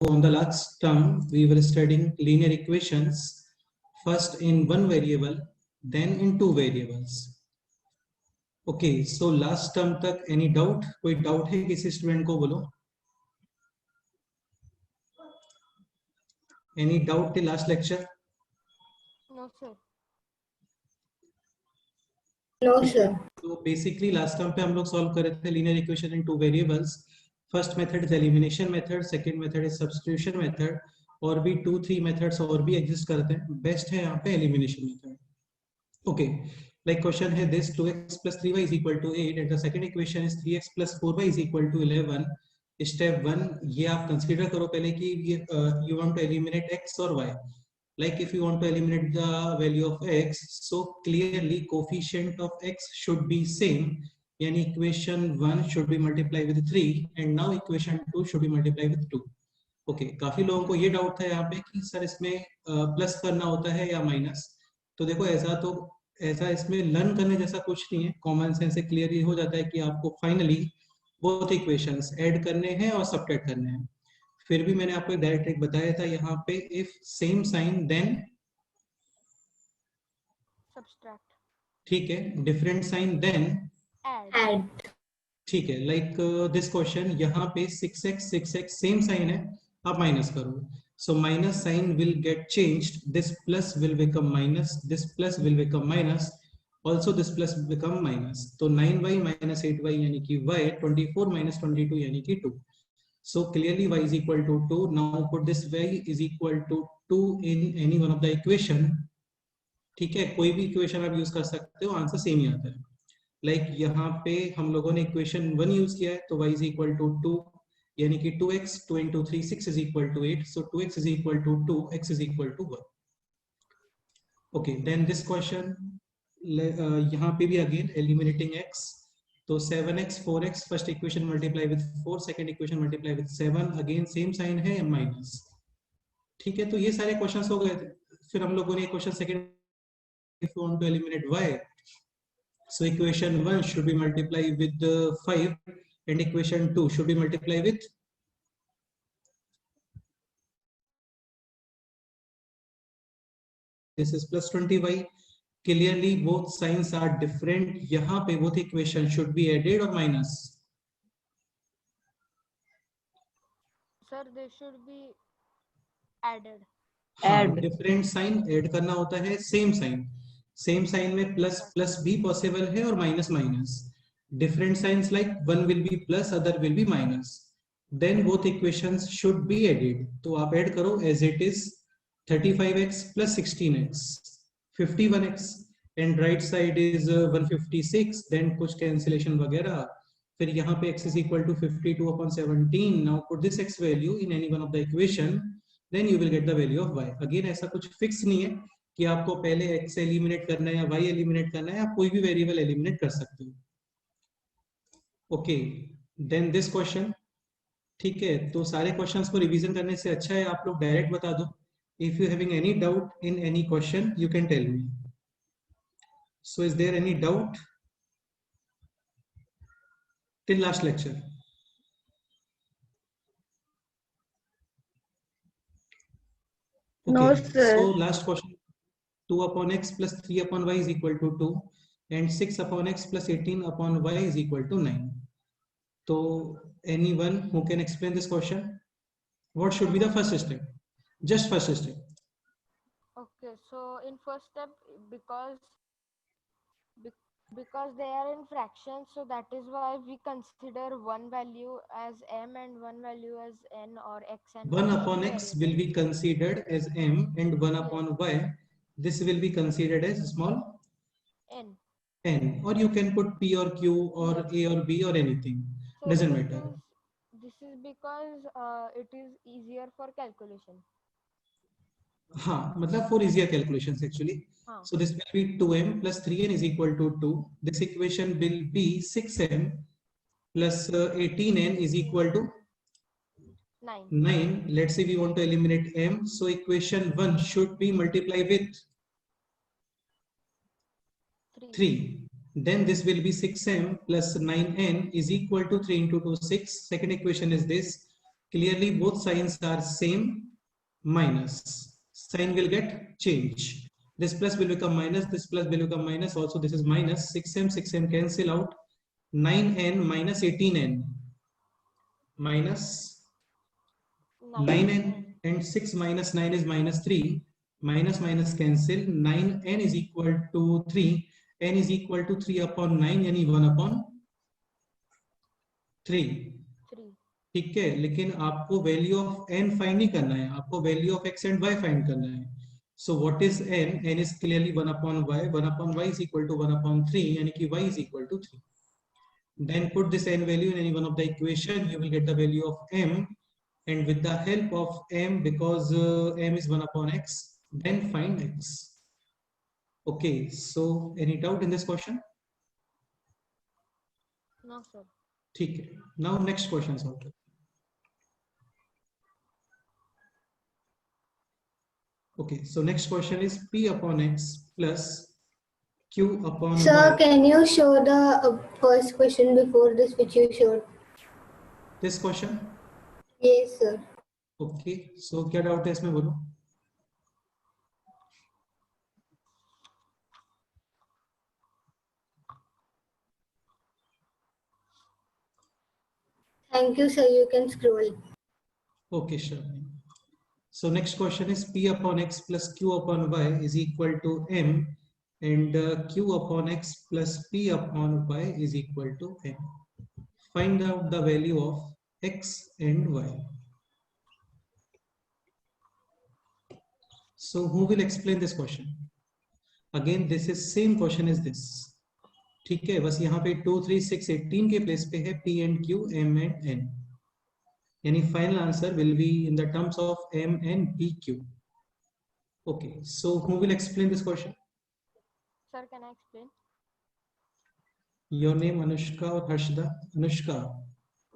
On the last term, we were studying linear equations, first in one variable, then in two variables. Okay, so last term तक any doubt? कोई doubt है किसी student को बोलो? Any doubt till last lecture? No, sir. No, sir. तो basically last term पे हम लोग solve कर रहे थे linear equation in two variables. First method is elimination method, second method is substitution method. और भी 2-3 methods और भी exist करते हैं. Best है यहाँ पे elimination method. Okay, like question है this 2x plus 3y is equal to 8 and the second equation is 3x plus 4y is equal to 11. Step 1 ये आप consider करो पहले कि ये you want to eliminate x or y. Like if you want to eliminate the value of x, so clearly coefficient of x should be same. यानी equation 1 should be multiplied with 3 and now equation 2 should be multiplied with 2. Okay, काफी लोगों को ये doubt था यहाँ पे कि sir इसमें प्लस करना होता है या माइनस. तो देखो ऐसा इसमें लर्न करने जैसा कुछ नहीं है. कॉमन सेंस से क्लियर हो जाता है कि आपको फाइनली बोथ इक्वेशंस ऐड करने हैं और सबट्रैक्ट करने हैं. फिर भी मैंने आपको डायरेक्ट एक बताया था यहाँ पे if same sign then Subtract. ठीक है, different sign then Add. Add. ठीक है. लाइक दिस क्वेश्चन यहाँ पे 6x सेम साइन है, आप माइनस करो. So minus sign will get changed. This plus will become minus. This plus will become minus. Also this plus will become minus. So 9y minus 8y यानी कि y. 24 minus 22 यानी कि 2. So clearly y is equal to 2. Now put this y is equal to 2 in any one of the equation. ठीक है, कोई भी equation आप use कर सकते हो, आंसर सेम ही आता है. लाइक यहाँ पे हम लोगों ने इक्वेशन 1 यूज किया है, तो y is equal to 2. यानी कि 2x 2 into 3 6 is equal to 8. So 2x is equal to 2, x is equal to 1. Okay, then this question यहाँ पे भी again eliminating x. तो 7x 4x first equation multiply with 4, second equation multiply with 7. Again same sign है minus. ठीक है, तो ये सारे क्वेश्चंस हो गए थे. फिर हम लोगों ने question second, if you want to eliminate y, so equation 1 should be multiplied with 5 and equation 2 should be multiplied with this is plus 20y. Clearly both signs are different. यहाँ पे both equation should be added or minus. Sir, they should be added. Add. Different sign add करना होता है same sign. Same sign में plus plus भी possible है और minus minus. Different signs like one will be plus, other will be minus. Then both equations should be added. तो आप add करो as it is 35x plus 16x 51x and right side is 156. Then कुछ cancellation वगैरह. फिर यहाँ पे x is equal to 52/17. now put this x value in any one of the equation, then you will get the value of y. Again ऐसा कुछ fix नहीं है कि आपको पहले x एलिमिनेट करना है या y एलिमिनेट करना है. आप कोई भी वेरिएबल एलिमिनेट कर सकते हो. Okay, then this question. ठीक है, तो सारे क्वेश्चंस को रिवीजन करने से अच्छा है आप लोग डायरेक्ट बता दो. If you having any doubt in any question you can tell me. So is there any doubt till last lecture? No, Okay, sir. so last question. 2 upon x plus 3 upon y is equal to 2 and 6 upon x plus 18 upon y is equal to 9. So anyone who can explain this question? What should be the first step? Just first step. Okay, so in first step, because they are in fractions, so that is why we consider one value as m and one value as n or x and 1 y upon x will be considered as m and 1 upon y, this will be considered as small n. Or you can put p or q or a or b or anything. So Doesn't this matter. this is because it is easier for calculation. हाँ, मतलब for easier calculations actually. So this will be 2m plus 3n is equal to 2. This equation will be 6m plus 18n is equal to 9. Let's say we want to eliminate m. So equation 1 should be multiplied with 3. Then this will be 6m plus 9n is equal to 3 into 2 6. Second equation is this. clearly both signs are same, minus. Sign will get changed. This plus will become minus, this plus will become minus. Also, this is minus. 6m cancel out. 9n minus 18n minus 9n, and 6 minus 9 is minus 3. Minus minus cancel. 9n is equal to 3. n is equal to 3 upon 9 यानी 1 upon 3. ठीक है, लेकिन आपको value of n find नहीं करना है, आपको value of x and y find करना है. So what is n? n is clearly 1 upon y. 1 upon y is equal to 1 upon 3 यानी कि y is equal to 3. Then put this n value in any one of the equation, you will get the value of m, and with the help of m, because m is 1 upon x, then find x. Okay, so any doubt in this question? No, sir. ठीक है. Now next question solve. Okay, so next question is p upon x plus q upon Sir, y. can you show the first question before this which you showed? This question? Yes, sir. Okay, so क्या doubt है इसमें बोलो? Thank you, sir. You can scroll. Okay, sure. So next question is p upon x plus q upon y is equal to m, and q upon x plus p upon y is equal to m. Find out the value of x and y. So who will explain this question? Again, this is same question as this. ठीक है, बस यहाँ पे 2, 3, 6, 18 के place पे है p and q, m and n. Any final answer will be in the terms of m and p, q. Okay, so who will explain this question? Sir, can I explain? Your name Anushka और Harshada? Anushka.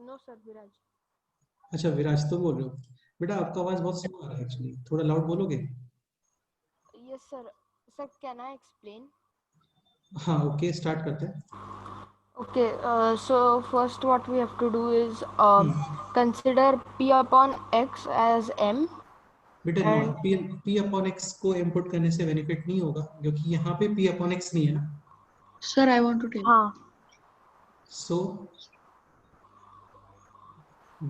No, sir, Viraj. अच्छा, विराज तो बोल रहे हो. बेटा आपका आवाज बहुत स्लो आ रहा है एक्चुअली, थोड़ा लाउड बोलोगे? Yes, sir. Sir, can I explain? हाँ, ओके, स्टार्ट करते हैं. Okay, so first what we have to do is consider p upon x as m. बेटा नहीं, p upon x को इनपुट करने से बेनिफिट नहीं होगा, क्योंकि यहाँ पे p upon x नहीं है ना. Sir, I want to tell. हाँ. So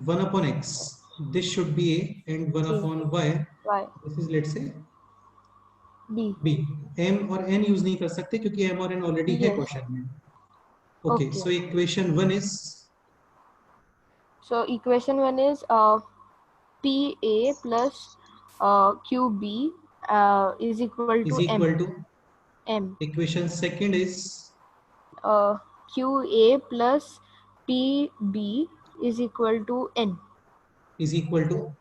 1 upon x, this should be a, and 1 upon y, this is let's say b. m और n यूज नहीं कर सकते क्योंकि m और n ऑलरेडी है क्वेश्चन में. Okay, so equation 1 is. So equation 1 is PA plus QB is equal to M. Equation second is QA plus PB is equal to N. Is equal to.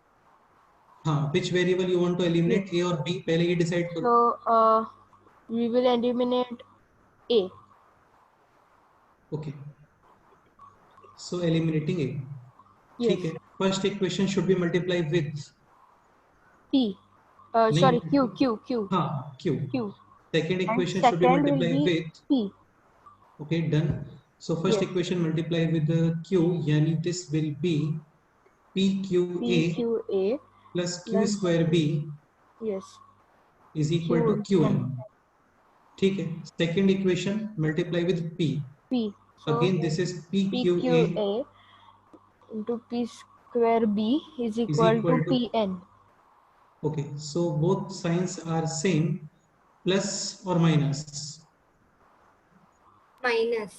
हाँ, which variable you want to eliminate, A or B? पहले ये decide करो. So we will eliminate A. Okay. So eliminating A. Yes. ठीक है. First equation should be multiplied with P. Sorry, Q. हाँ, Q. Second equation should be multiplied with P. Okay, done. So first equation multiply with the Q, यानी this will be PQA plus Q square B. Yes. Is equal to QM. ठीक है. Second equation multiply with P. So again this is PQA into P square B is equal to PN. Okay, so both signs are same, plus or minus? Minus.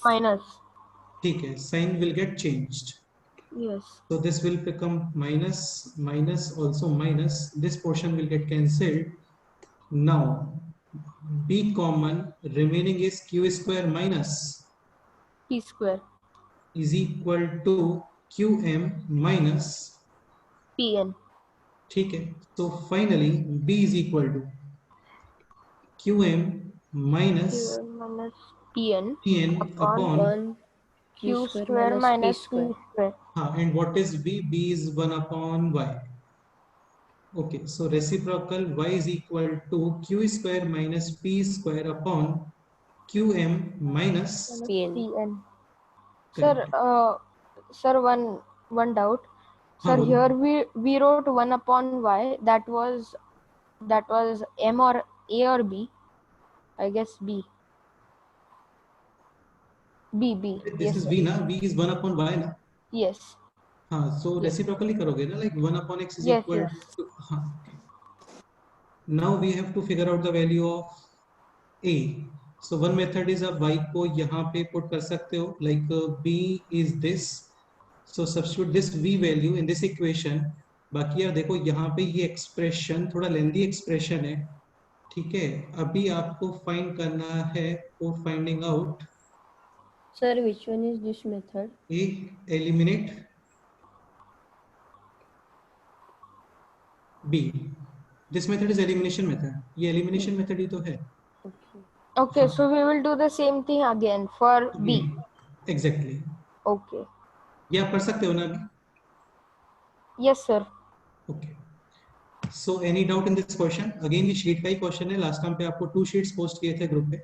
ठीक है. Sign will get changed. Yes. So this will become minus, minus, also minus. This portion will get cancelled. Now be common, remaining is Q square minus P square is equal to QM minus PN. ठीक है. So finally B is equal to QM minus PN upon Q square minus P square. हाँ, and what is B? B is 1 upon Y. Okay, so reciprocal Y is equal to Q square minus P square upon QM minus PN. Sir, one doubt. हाँ Sir, बोलो। here we wrote 1 upon y. That was m or a or b. I guess b. B. This Yes, is sir. v ना, v is 1 upon y ना। Yes. हाँ, सो Yes. Reciprocally करोगे ना, like 1 upon x is Yes. Equal Yes. To, हाँ। Now we have to figure out the value of a. so one method is आप y को यहाँ पे पुट कर सकते हो, like b is this, so substitute this v value in this equation. बाकी यार देखो यहाँ पे ये एक्सप्रेशन थोड़ा लेंदी एक्सप्रेशन है, ठीक है। अभी आपको फाइंड करना है for finding out Sir, which one is this method? a, eliminate b. this method is elimination method, ये elimination method ही तो है। Okay. Okay, so we will do the same thing again for b. Exactly, Okay. ये आप कर सकते हो ना अभी। Yes, sir. Okay, so any doubt in this question? Again ये शीट का ही क्वेश्चन है, लास्ट टाइम पे आपको 2 शीट्स पोस्ट किए थे ग्रुप पे,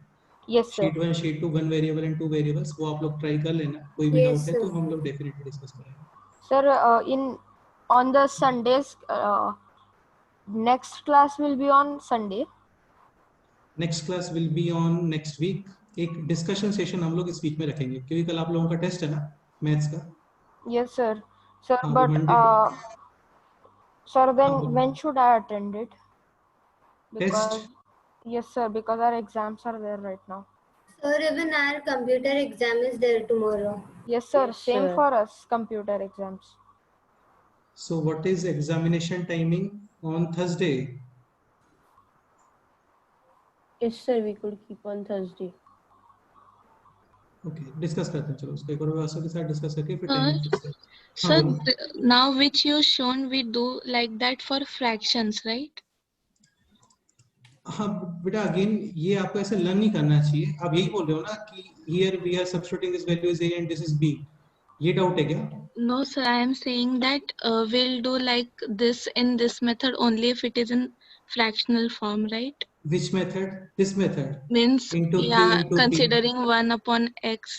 Yes, sir. Sheet 1 sheet 2, 1 variable and 2 variables, वो आप लोग ट्राई कर लेना। कोई भी Yes, डाउट है sir. तो हम लोग डेफिनेटली डिस्कस करेंगे। Sir, on the Sundays, next class will be on Sunday. Next class will be on next week. एक डिस्कशन सेशन हम लोग इस वीक में रखेंगे, क्योंकि कल आप लोगों का टेस्ट है ना मैथ्स का। Yes, sir. Sir, हाँ, but वो Monday sir, then हाँ, when should I attend it? Because test yes, sir, because our exams are there right now. Sir, even our computer exam is there tomorrow. Yes, sir. Yes, Same sir. for us, computer exams. So what is examination timing on Thursday? Yes, sir, we could keep on Thursday. Okay, discuss करते हैं, चलो उसको एक बार वासु के साथ discuss करके फिर Sir, timing fix करते हैं। Sir, बोलो। now which you shown we do like that for fractions, right? हाँ बेटा, अगेन ये आपको ऐसे लर्न नहीं करना चाहिए। आप यही बोल रहे हो ना कि here we are substituting this value is a and this is b, ये डाउट है क्या? No, sir, I am saying that we'll do like this in this method only if it is in fractional form, right? Which method? This method Means, into 3 yeah, into p। considering 1 upon x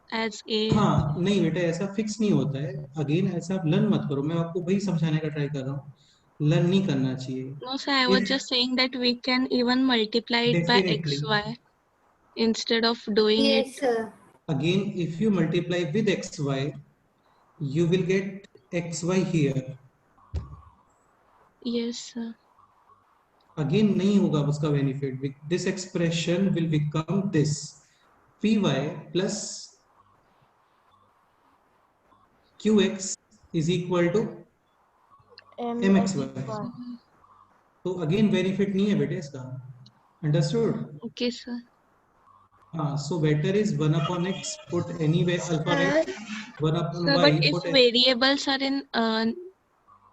as a. हाँ नहीं बेटा, ऐसा fix नहीं होता है। Again ऐसा आप learn मत करो, मैं आपको वही समझाने का ट्राई कर रहा हूँ, लर्न नहीं करना चाहिए। No, sir, I was If just saying that we can even multiply it by definitely, xy instead of doing Yes, it. sir. again if you multiply with xy, you will get xy here। Yes, sir. Again नहीं होगा उसका benefit. This expression will become this py plus qx is equal to mxy। तो again benefit नहीं है बेटे इसका, understood? Okay, sir. हाँ, so better is 1 upon x put anyway alpha, right? 1 upon Sir, y but if put variables are in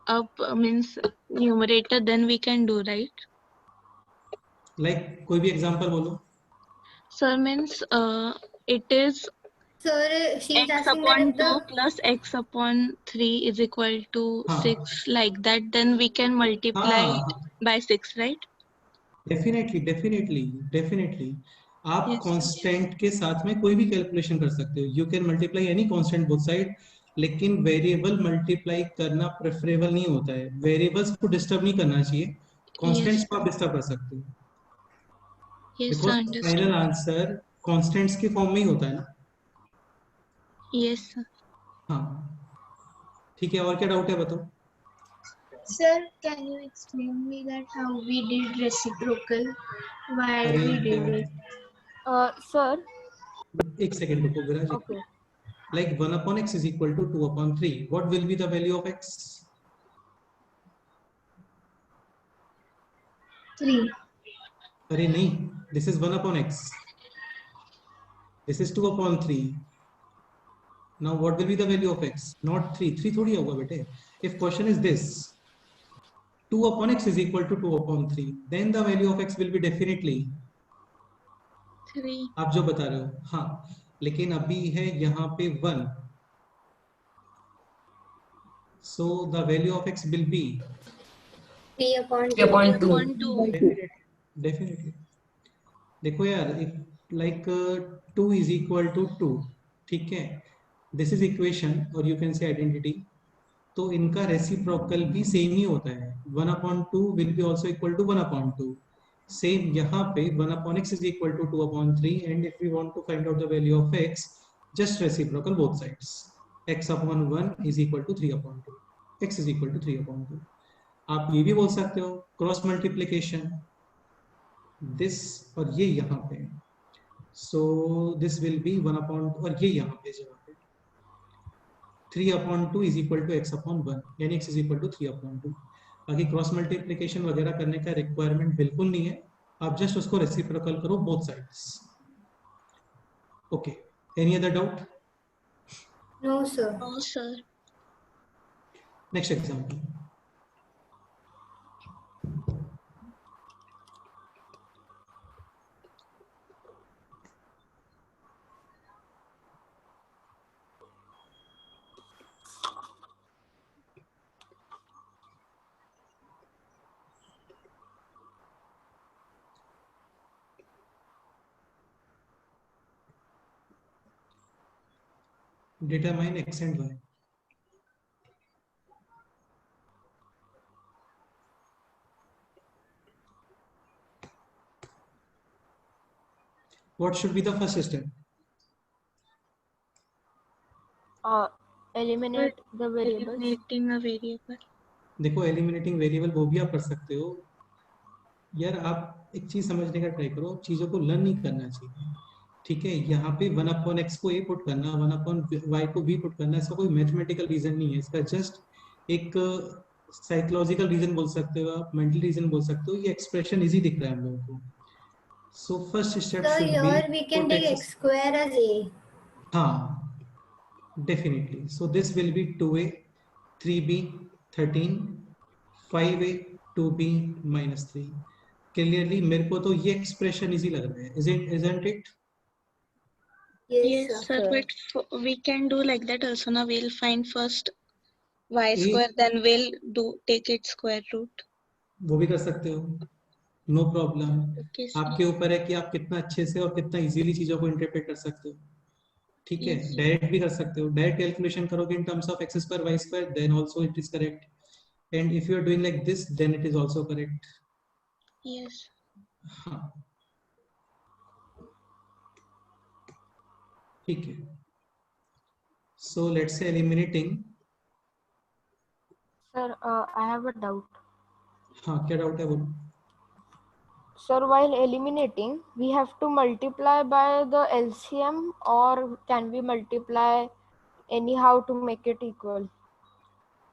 up means numerator, then we can do, right? like कोई भी example बोलो। Sir, means it is Sir, she is x asking that upon if 2 the plus x upon 3 is equal to हाँ 6, like that, then we can multiply it हाँ, by 6, right? Definitely definitely definitely. आप Yes, sir. Constant के साथ में कोई भी calculation कर सकते हो, you can multiply any constant both side, लेकिन वेरिएबल मल्टीप्लाई करना प्रेफरेबल नहीं होता है। वेरिएबल्स को डिस्टर्ब नहीं करना चाहिए, कांस्टेंट्स Yes, को आप डिस्टर्ब कर सकते हो, yes, sir, because understood. Final answer constants की फॉर्म में ही होता है ना। Yes, sir. हाँ ठीक है, और क्या डाउट है बताओ। Sir, can you explain me that how we did reciprocal? Why अरे we did it? Sir. एक सेकंड रुको विराज। Okay. Like 1 upon x is equal to 2 upon 3, what will be the value of x? 3. अरे नहीं, this is 1 upon x, this is 2 upon 3. Now what will be the value of x? Not 3, 3 थोड़ी होगा बेटे। If question is this, 2 upon x is equal to 2 upon 3, then the value of x will be definitely 3. आप जो बता रहे हो। हाँ, लेकिन अभी है यहाँ पे 1, so the value of x will be 3 upon 2. 3/2. definitely। देखो यार, if like 2 is equal to 2, ठीक है, this is equation or you can say identity, तो इनका रेसिप्रोकल भी सेम ही होता है. 1/2 will be also equal to 1/2. Same यहाँ पे 1/x is equal to 2/3, and if we want to find out the value of x, just reciprocal both sides. x/1 is equal to 3/2. x is equal to 3/2. आप ये भी बोल सकते हो cross multiplication, this और ये यहाँ पे, सो दिस विल बी 1/, और ये यहाँ पे जगह पे 3/2 is equal to x/1, यानी x is equal to 3/2. बाकी क्रॉस मल्टीप्लीकेशन वगैरह करने का रिक्वायरमेंट बिल्कुल नहीं है, आप जस्ट उसको रेसिप्रोकल करो both sides. Okay, any other doubt? No, sir. Oh, sir. Next example. Determine x and y. What should be the first step? Eliminate the variables. Eliminating a variable. देखो eliminating variable वो भी आप कर सकते हो यार. आप एक चीज समझने का ट्राई करो, चीजों को लर्न नहीं करना चाहिए. ठीक है, यहाँ पे 1/x को a पुट करना, 1/y को b पुट करना, इसका कोई मैथमेटिकल रीजन नहीं है. इसका जस्ट एक साइकोलॉजिकल रीजन बोल सकते हो आप, मेंटल रीजन बोल सकते हो. ये एक्सप्रेशन इजी दिख रहा है हम लोगों को. So first step So should here we can be take x square as a. हाँ, definitely. So this will be 2a, 3b, 13, 5a, 2b minus 3. Clearly मेरे को तो ये expression easy लग रहा है. Isn't it? Yes, Yes, sir. sir. But we can do like that also. Now we'll find first y A- square, then we'll take its square root. वो भी कर सकते हो, नो प्रॉब्लम. Okay, sir. आपके ऊपर है कि आप कितना अच्छे से और कितना इजीली चीजों को इंटरप्रेट कर सकते हो. ठीक है, Yes. डायरेक्ट भी कर सकते हो. डायरेक्ट कैलकुलेशन करोगे in terms of x square y square, then also it is correct. And if you are doing like this, then it is also correct. Yes. हाँ, ठीक है. So let's say eliminating. Sir, I have a doubt. हाँ, क्या doubt है बोलो. Sir, while eliminating, we have to multiply by the LCM, or can we multiply anyhow to make it equal?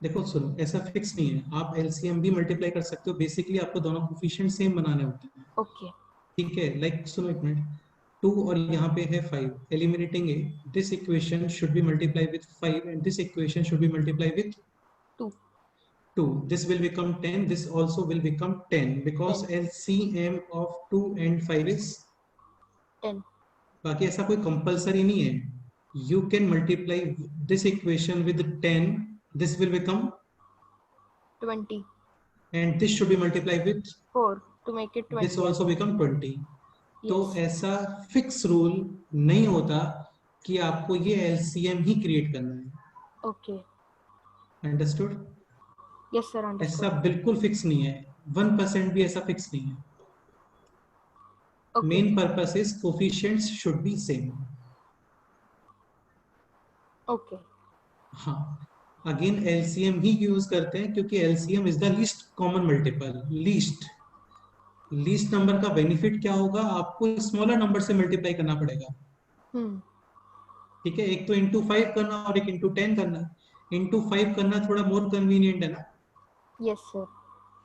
देखो सुनो, ऐसा फिक्स नहीं है. आप एलसीएम भी मल्टीप्लाई कर सकते हो. बेसिकली आपको दोनों कोफिशिएंट सेम बनाने होते हैं. Okay. ठीक है, लाइक सुनो एक मिनट. 2 और यहाँ पे है 5. Eliminating A, this equation should B multiply with 5 and this equation should B multiply with 2. 2. This will become 10. This also will become 10 because LCM of 2 and 5 is 10. बाकी ऐसा कोई कंपलसरी नहीं है. You can multiply this equation with 10. This will become 20. and this should be multiplied with 4 to make it 20. this also become 20. तो Yes. ऐसा fix rule नहीं होता कि आपको ये LCM ही क्रिएट करना है. Okay. अंडरस्टूड? Yes, sir. ऐसा Understood. बिल्कुल फिक्स नहीं है. 1% भी ऐसा फिक्स नहीं है. Okay. Main purpose is coefficients should be same. Okay. हाँ, अगेन एलसीएम ही यूज करते हैं क्योंकि LCM is the least common multiple. Least number का बेनिफिट क्या होगा, आपको स्मॉलर नंबर से मल्टीप्लाई करना पड़ेगा. ठीक है, एक तो इंटू 5 करना और एक इंटू 10 करना. इंटू 5 करना थोड़ा मोर कन्वीनियंट है ना. Yes, sir.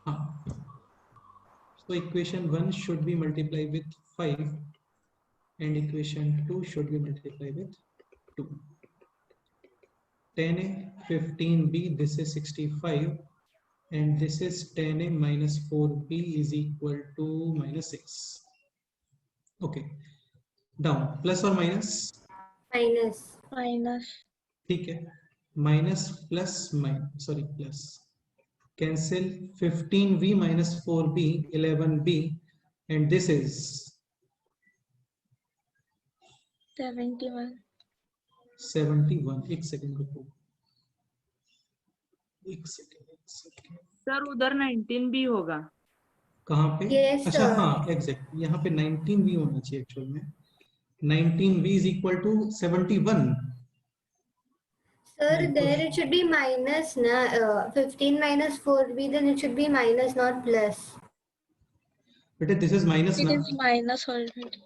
हाँ, so equation 1 should be multiplied with 5 and equation 2 should be multiplied with 2. 10a 15b, this is 65, and this is 10a minus 4b is equal to minus 6. Okay, down. Plus or minus? Minus. Minus. ठीक है, minus plus minus, sorry, plus. Cancel 15v minus 4b, 11b, and this is 71. 71. एक second रुको. एक second sir उधर 19 भी होगा। कहाँ पे? Yes, अच्छा sir. हाँ एग्जैक्ट, यहाँ पे 19v होना चाहिए एक्चुअल में। 19v is equal to 71. Sir, नहीं, there it should be minus, na? 15 minus 4b, then it should be minus, not plus. बेटे this is minus It ना, is minus already.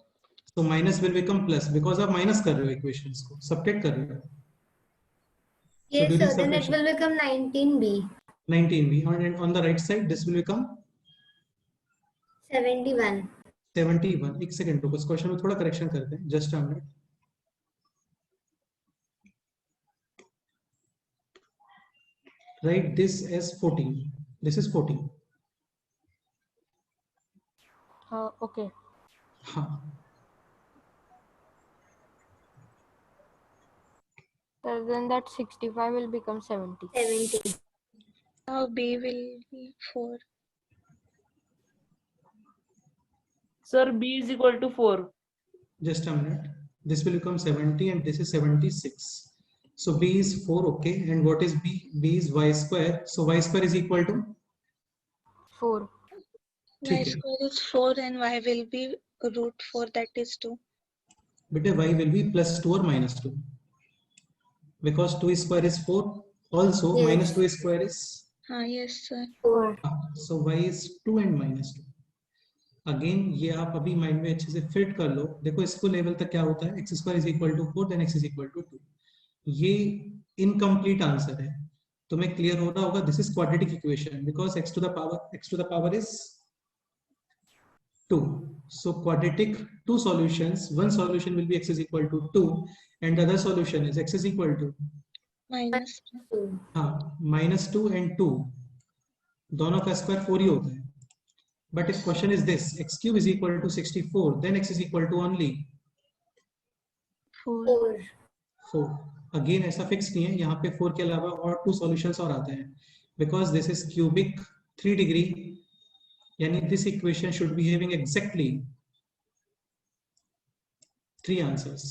so minus will become plus because आप minus कर रहे हो equations को, subtract कर रहे हो. So Yes, during sir, then it subtraction, will become 19b. 19v and on the right side this will become 71. 71. एक second रुको, इस क्वेश्चन में थोड़ा करेक्शन करते हैं, just a minute. Write this as 14. This is 14. Okay. हाँ. So then that 65 will become 70. 70. Now B will be 4. Sir B is equal to 4. Just a minute. This will become 70 and this is 76. So b is 4, okay. And what is b? B is y square. So y square is equal to 4. Y ठीक है. square is 4 and y will be root 4, that is 2. बेटे y will be plus 2 or minus 2 because 2 square is 4. Also Yes. minus 2 square is Yes, sir. 4. so y is 2 and minus 2. Again ये आप अभी mind में अच्छे से fit कर लो. देखो इसको लेवल तक क्या होता है, x square is equal to 4 then x is equal to 2. ये इनकम्प्लीट आंसर है, तुम्हें क्लियर हो रहा होगा. This is quadratic equation because x to the power is 2. So quadratic, two solutions, one solution will be x is equal to 2 and the other solution is x is equal to Minus 2. हाँ minus 2 and 2, दोनों का square 4 ही होता है. But if question is this, x cube is equal to 64, then x is equal to only 4. 4. 4. Again ऐसा fix नहीं है, यहाँ पे 4 के अलावा और 2 सॉल्यूशंस और आते हैं because this is cubic 3 degree, यानी this equation should be having exactly 3 answers.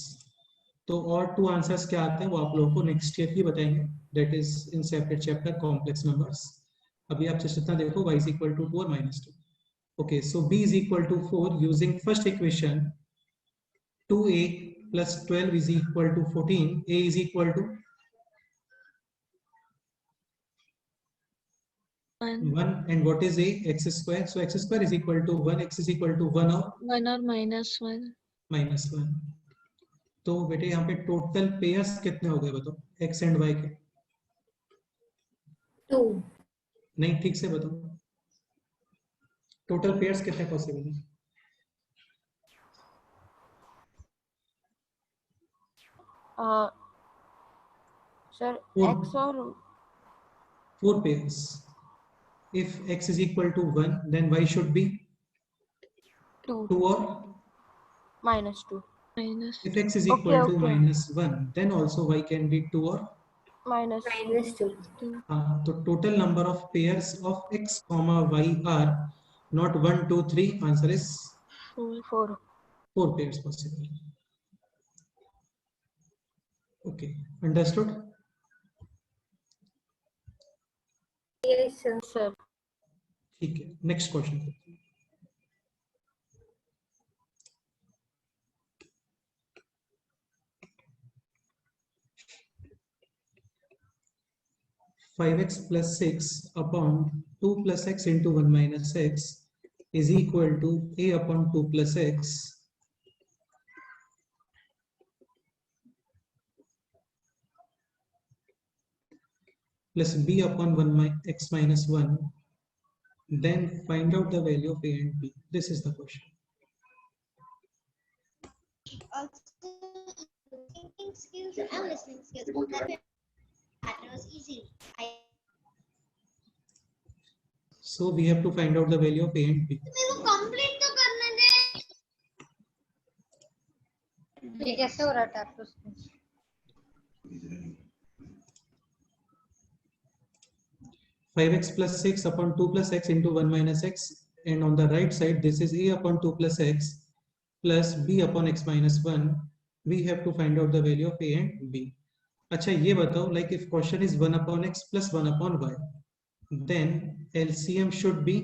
तो और 2 आंसर्स क्या आते हैं वो आप लोगों को नेक्स्ट ईयर ही बताएंगे, that is in separate chapter complex numbers. अभी आप जस्ट इतना देखो y is equal to 2 or minus 2. Okay, so b is equal to 4 using first equation. 2a plus 12 is equal to 14. A is equal to 1 and what is a? X square. So x square is equal to 1. X is equal to 1 or 1 or minus 1. minus 1. तो बेटे यहाँ पे total pairs कितने हो गए बताओ, x and y के? 2. नहीं, ठीक से बताओ टोटल पेयर्स कितने पॉसिबल है? Sir, Four. x or 4 pairs. If x is equal to 1, then y should be 2 2 or minus 2 Minus. if x is equal Okay, to okay. minus 1, then also y can be 2 or minus Minus 2. 2. तो total number of pairs of x comma y are not 1 2 3. Answer is 4. 4 pairs possible. Okay, understood? Yes, sir. Sir, ठीक है, next question. 5x plus 6 upon 2 plus x into 1 minus x is equal to a upon 2 plus x plus b upon 1 x minus 1. Then find out the value of a and b. This is the question. Also, thinking skills and listening skills. That was easy. So we have to find out the value of a and b. मेरे को complete तो करने दे. ये कैसे हो रहा था आपको? 5x plus 6 upon 2 plus x into 1 minus x, and on the right side this is a upon 2 plus x plus b upon x minus 1. We have to find out the value of a and b. अच्छा ये बताओ, like if question is 1 upon x plus 1 upon y, then LCM should be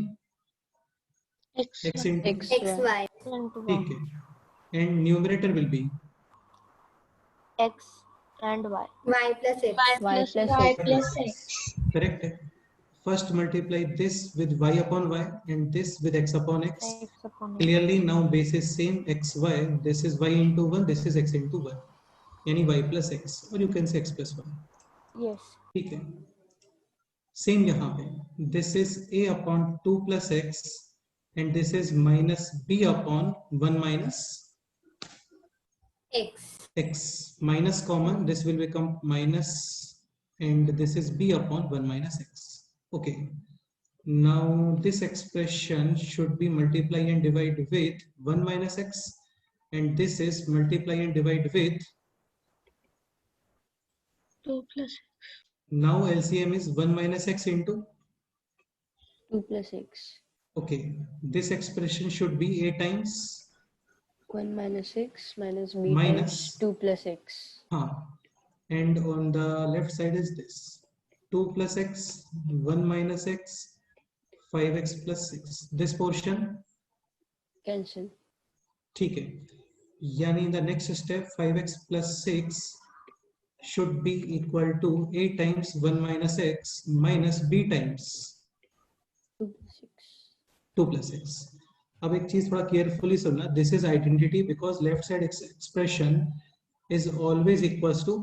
X x into, XY. into ठीक है, and numerator will be x and y. Y plus X. Y Y plus plus Y X. plus X. correct है. First multiply this with y upon y and this with x upon x. X upon x. Clearly now base is same xy. This is y into 1. This is x into 1. यानी y plus x, or you can say x plus 1. Yes. ठीक है. Same यहाँ पे. This is a upon 2 plus x and this is minus b upon 1 minus X. x. Minus common. This will become minus and this is b upon 1 minus x. Okay. Now this expression should be multiply and divide with 1 minus x, and this is multiply and divide with, 2 plus now LCM is 1 minus x into, 2 plus X. okay, this expression should be a times, 1 minus X minus B Minus. times 2 plus X. and on the left side is this 2 plus x, 1 minus x, 5x plus 6. This portion, Cancel. ठीक है, यानी the next step 5x plus 6 should be equal to a times 1 minus x minus b times 2 plus X. 2 plus x. अब एक चीज थोड़ा carefully सुनना, this is identity because left side expression is always equals to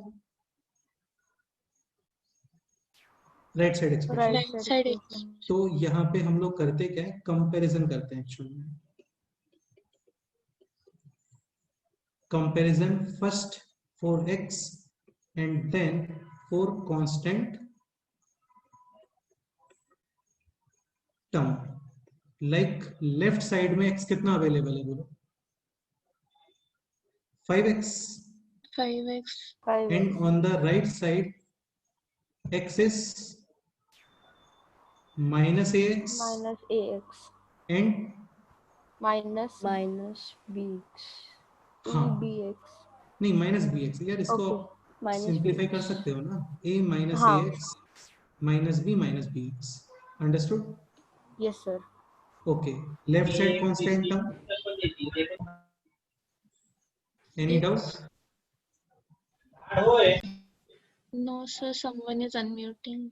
right side expression. Right Right side side expression. तो यहाँ पे हम लोग करते क्या है, कंपैरिजन करते हैं एक्चुअली में. Comparison first for x and then for constant term. Like left side में x कितना अवेलेबल है बोलो, 5x, 5x 5x and on the right side x is minus ax minus ax and minus Minus BX. हाँ bx. नहीं minus bx यार, इसको Okay. Minus simplify BX. कर सकते हो ना, a minus हाँ. ax minus b minus bx. Understood? Yes, sir. Okay. Left side constant term. Any doubt? No, sir, someone is unmuting.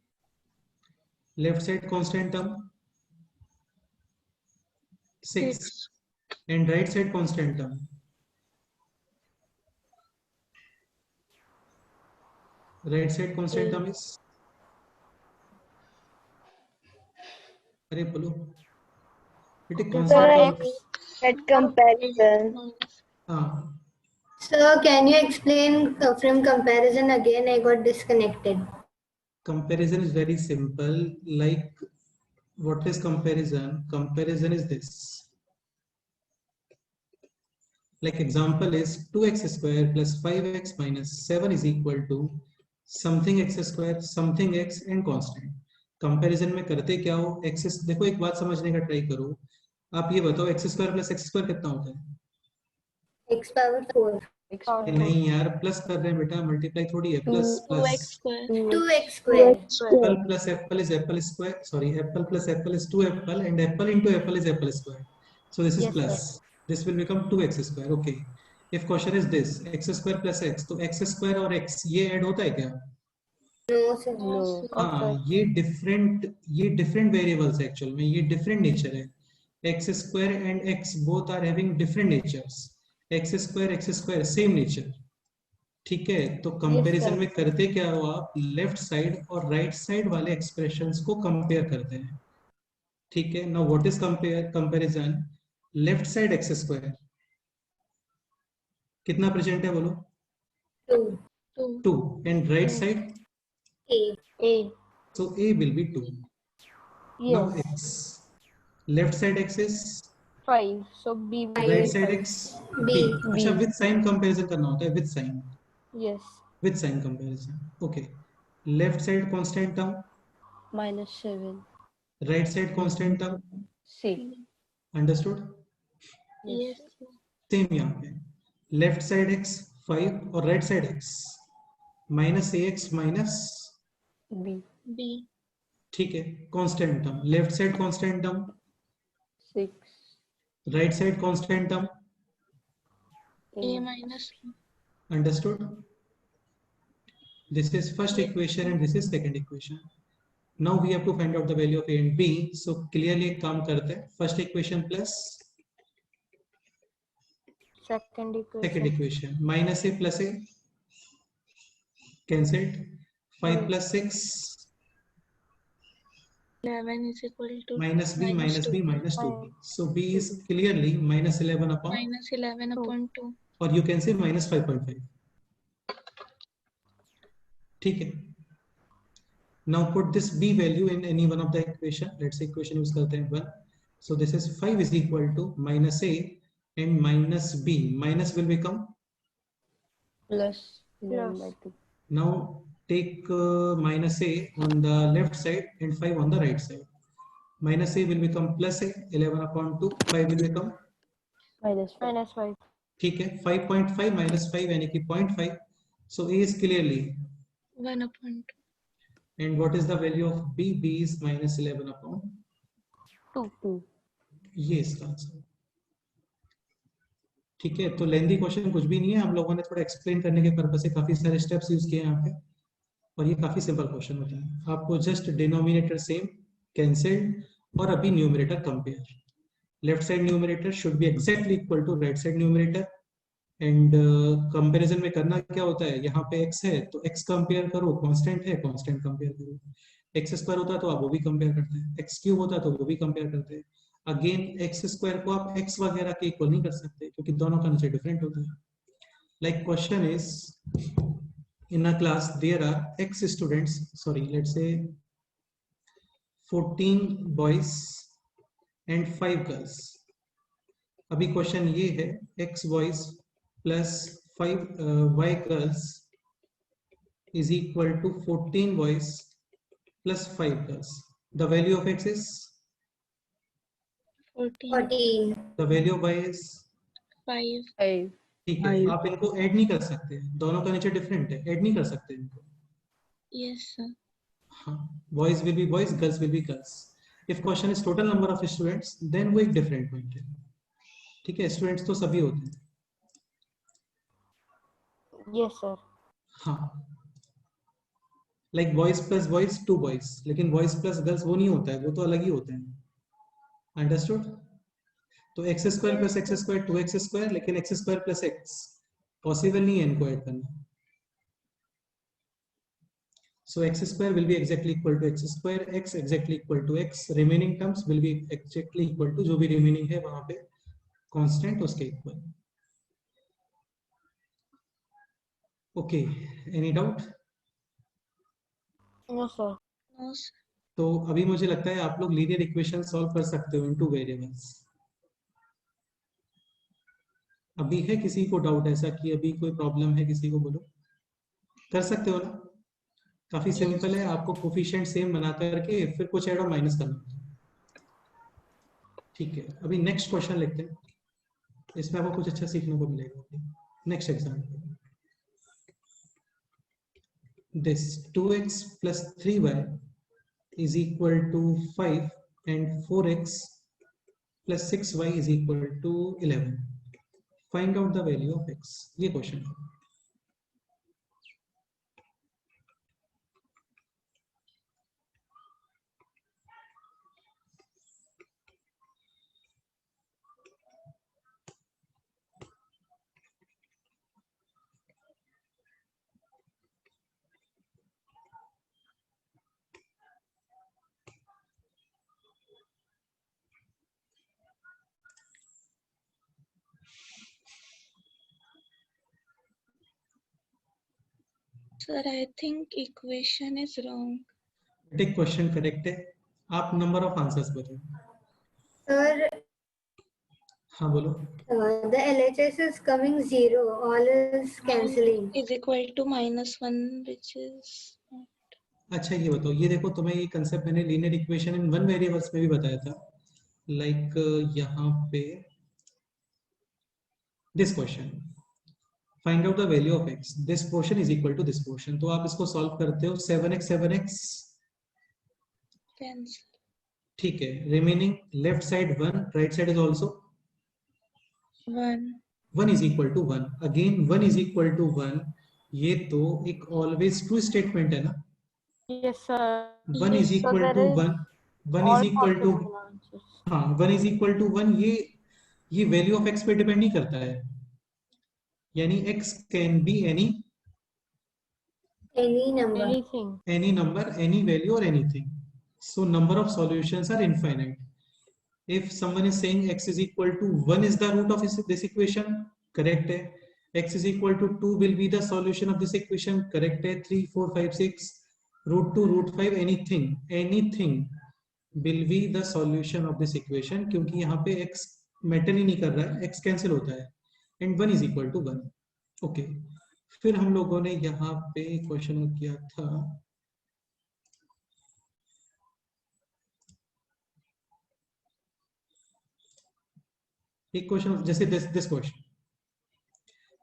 Left side constant term 6 6. and right side constant term. Right side constant term is, अरे बोलो बेटे Okay, constant sir, term. x At comparison. हाँ So can you explain from comparison again? I got disconnected. comparison is very simple. Like what is comparison? Comparison is this. Like example is 2x square plus 5x minus 7 is equal to something x square, something x and constant. Comparison में करते क्या हो, x, देखो एक बात समझने का try करो. आप ये बताओ x square plus x square कितना होता है? X power 4. X Power power नहीं यार, प्लस कर रहे हैं बेटा, मल्टीप्लाई थोड़ी है. Plus 2x plus square. 2x square. apple plus apple is apple square. Sorry, apple plus apple is 2 apple and apple into apple is apple square. So this is Yes, plus. This will become 2x square. Okay. If question is this x square plus x, तो x square और x ये add होता है क्या? No, sir. No. हाँ, ये different variables है actual में, ये डिफरेंट नेचर है. x square and x both are having different natures. x square same nature. ठीक है, तो कंपैरिजन में करते क्या हो आप, लेफ्ट साइड और राइट साइड वाले एक्सप्रेशंस को कंपेयर करते हैं. ठीक है, now what is comparison? Left side x square कितना प्रेजेंट है बोलो? 2. 2 and right side, A. a. so a will be 2. Now Yes. x, left side x is 5. So b will right be side 5. x B. b. अच्छा with sign comparison करना होता है, with sign, Yes. With sign comparison. Okay, left side constant term, minus 7. Right side constant term. 6. Understood? Yes. Same यहाँ पे left side x 5 और right side x minus a x minus, B. B. ठीक है, constant term, left side constant term, 6. Right side constant term, A minus B. understood? This is first equation and this is second equation. Now we have to find out the value of a and b. So clearly एक काम करते हैं, first equation plus second second equation, minus a plus a cancelled, 5 plus 6 11 is equal to minus b minus b 2. minus 2b. So b is clearly minus 11 upon, Minus 11 upon 2. or you can say minus 5.5. ठीक है. Now put this b value in any one of the equation. Let's say equation use करते हैं 1. So this is 5 is equal to minus a and minus b. Minus will become, Plus 11 by 2. now take minus a on the left side and 5 on the right side. Minus a will become plus a, 11 upon 2, 5 will become, Minus 5. minus 5. ठीक है, 5.5 minus 5 यानी कि 0.5. So a is clearly, 1 upon 2. and what is the value of b? B is minus 11 upon 2. ये इसका answer. ठीक है, तो lengthy question कुछ भी नहीं है, हम लोगों ने थोड़ा एक्सप्लेन करने के पर्पस से काफी सारे स्टेप्स यूज किए यहाँ पे, और ये काफी सिंपल क्वेश्चन होता है. आपको जस्ट डिनोमिनेटर सेम, कैंसिल्ड, और अभी numerator compare. Left side numerator should be exactly equal to right side numerator, and comparison में करना क्या होता है, यहाँ पे x है तो x कंपेयर करो, कांस्टेंट है कांस्टेंट कंपेयर करो. x स्क्वायर होता है तो आप वो भी कंपेयर करते हैं, x क्यूब होता है तो वो भी कंपेयर करते हैं. अगेन x स्क्वायर को आप x वगैरह के इक्वल नहीं कर सकते क्योंकि दोनों का नेचर डिफरेंट होता है. Like question is, in a class there are x students, sorry let's say 14 boys and 5 girls. अभी क्वेश्चन ये है, x boys plus 5 y girls is equal to 14 boys plus 5 girls. The value of x is, 14. 14. the value of y is, 5. 5. ठीक है, आप इनको add नहीं कर सकते, दोनों का नेचर डिफरेंट है, ऐड नहीं कर सकते इनको. Yes, sir. हाँ, boys will be boys, girls will be girls. If question is total number of students, then वो एक डिफरेंट पॉइंट है. ठीक है, स्टूडेंट्स तो सभी होते हैं. Yes, sir. हाँ, like boys plus boys 2 boys, लेकिन बॉयज प्लस गर्ल्स वो नहीं होता है, वो तो अलग ही होते हैं. अंडरस्टूड? तो x square plus x square 2x square, लेकिन x square plus x possible नहीं है इनको ऐड करना. So x square will be exactly equal to x square, x exactly equal to x, remaining terms will be exactly equal to जो भी remaining है वहां पे constant उसके equal. Okay, any doubt? No, sir. No, sir. तो अभी मुझे लगता है आप लोग लीनियर इक्वेशन सॉल्व कर सकते हो इन 2 वेरिएबल्स. अभी है किसी को डाउट ऐसा कि अभी कोई प्रॉब्लम है किसी को, बोलो. कर सकते हो ना? काफी सिंपल है, आपको कोफिशिएंट सेम बना करके फिर कुछ ऐड और माइनस करना. ठीक है, अभी नेक्स्ट क्वेश्चन लिखते हैं, इसमें आपको कुछ अच्छा सीखने को मिलेगा. Next example, this 2x plus 3y is equal to 5 and 4x plus 6y is equal to 11. Find out the value of x. ये क्वेश्चन है. Sir, I think equation is wrong. Take question correct है, आप number of answers बताओ. Sir, हाँ बोलो. the LHS is coming 0. All is cancelling. Is equal to -1, which is अच्छा ये बताओ, ये देखो तुम्हें ये कंसेप्ट मैंने लीनियर इक्वेशन इन 1 वेरिएबल्स में भी बताया था. लाइक यहाँ पे this question, find out the value of x, this portion is equal to this portion. तो आप इसको सॉल्व करते हो 7x Cancel. ठीक है, remaining left side 1, right side is also 1. 1 is equal to 1, again 1 is equal to 1, ये तो एक always true statement है ना। Yes, sir. 1 is So equal there to is 1, 1 all is equal to, possible answers. हाँ 1 is equal to 1, ये value of x पे depend नहीं करता है, यानी x can be any number. Anything. any number, any value or anything. So number of solutions are infinite. If someone is saying x is equal to 1 is the root of this equation, correct है. X is equal to 2 will be the solution of this equation, correct है. 3, 4, 5, 6, root 2, root 5, anything will be the solution of this equation, क्योंकि यहाँ पे x matter ही नहीं कर रहा है, x cancel होता है, and 1 is equal to 1. Okay, फिर हम लोगों ने यहाँ पे क्वेश्चन किया था, एक क्वेश्चन जैसे दिस क्वेश्चन,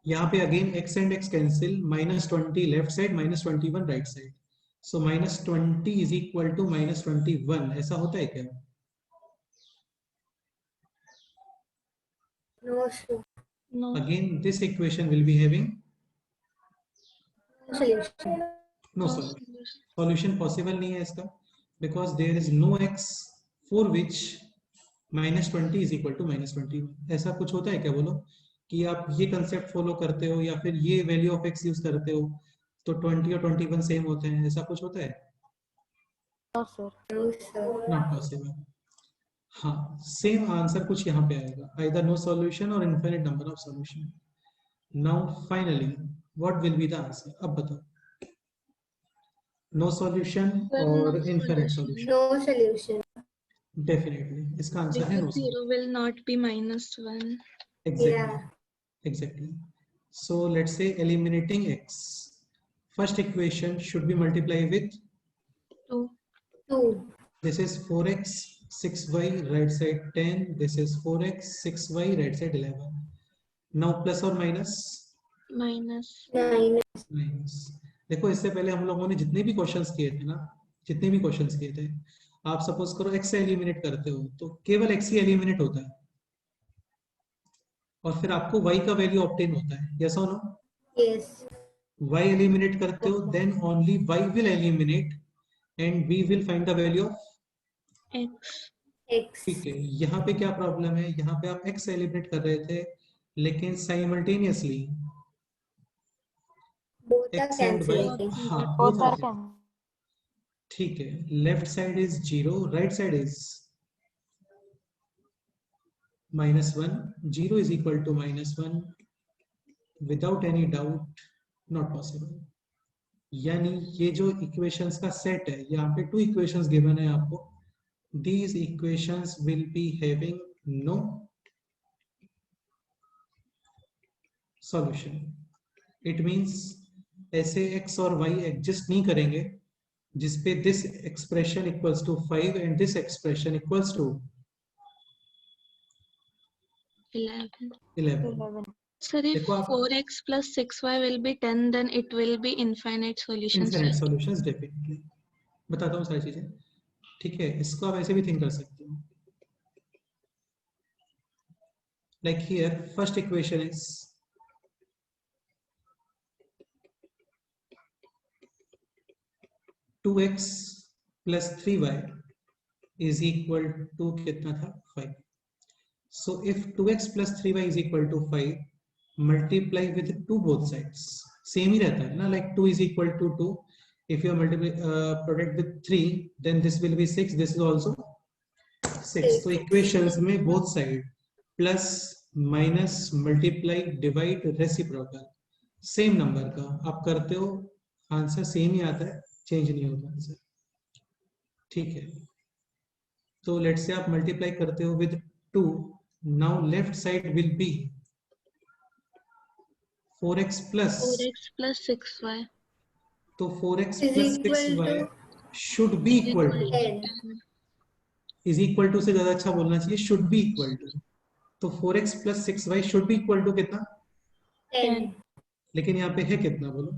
यहाँ पे again x and x cancel, -20 left side, -21 right side, so -20 is equal to -21, ऐसा होता है क्या? No, sir. No. Again this equation will be having No solution. No solution, solution possible नहीं है इसका, because there is no x for which -20 is equal to -21। ऐसा कुछ होता है क्या? बोलो कि आप ये कंसेप्ट फॉलो करते हो या फिर ये वैल्यू ऑफ x यूज करते हो तो 20 और 21 सेम होते हैं, ऐसा कुछ होता है? No, sir. No, sir. Not possible. हाँ, सेम आंसर कुछ यहाँ पे आएगा, आइदर नो सॉल्यूशन और infinite number of solution. Now finally what will be the answer? अब बताओ, नो सॉल्यूशन Well, और no infinite solution. Solution? No solution. Definitely इसका आंसर है no Because 0 will not be -1. Yeah. Exactly. So let's say eliminating x. First equation should be multiplied with 2. 2. this is 4x 6y right side 10. This is 4x 6y right side 11. Now plus or minus? Minus. Minus. देखो इससे पहले हम लोगों ने जितने भी questions किए थे ना, जितने भी क्वेश्चंस किए थे, आप सपोज करो x से एलिमिनेट करते हो तो केवल x ही एलिमिनेट होता है और फिर आपको y का वैल्यू ऑब्टेन होता है, यस और नो? Yes. y एलिमिनेट करते हो then only y will eliminate and we will find the value of X. X. ठीक है। यहाँ पे क्या प्रॉब्लम है, यहाँ पे आप x एलिमिनेट कर रहे थे लेकिन simultaneously Both are x and y, cancelled. हाँ Both both are are cancelled. ठीक है। Left side is 0, right side is -1, 0 is equal to -1 without any doubt not possible। यानी ये जो इक्वेशंस का सेट है, यहाँ पे 2 इक्वेशंस गिवन है आपको, these equations will be having no solution। it means ऐसे x और y एग्जिस्ट नहीं करेंगे जिसपे this expression equals to 5 and this expression equals to 11. 11। Sir, if देखो आप 4x plus 6y will be 10, then it will be infinite solutions. Infinite right? Solutions definitely बताता हूँ सारी चीजें, ठीक है। इसको आप ऐसे भी थिंक कर सकते हो, like here first equation is 2x plus 3y is equal to कितना था 5। so if 2x plus 3y is equal to 5, multiply with 2 both sides, same ही रहता है ना, like 2 is equal to 2, if you multiply product with 3 then this will be 6, this is also 6। so equations में both side plus minus multiply divide reciprocal same number का आप करते हो, answer same ही आता है, चेंज नहीं होता आंसर, ठीक है। तो लेट्स से आप मल्टीप्लाई करते हो with 2, now left side will be 4x plus 4x plus 6y तो 4x Is plus equal 6y to should be equal to, 10. Is equal to से ज्यादा अच्छा बोलना चाहिए, शुड बी इक्वल टू। तो 4x plus 6y should be equal to कितना? 10. लेकिन यहाँ पे है कितना बोलो?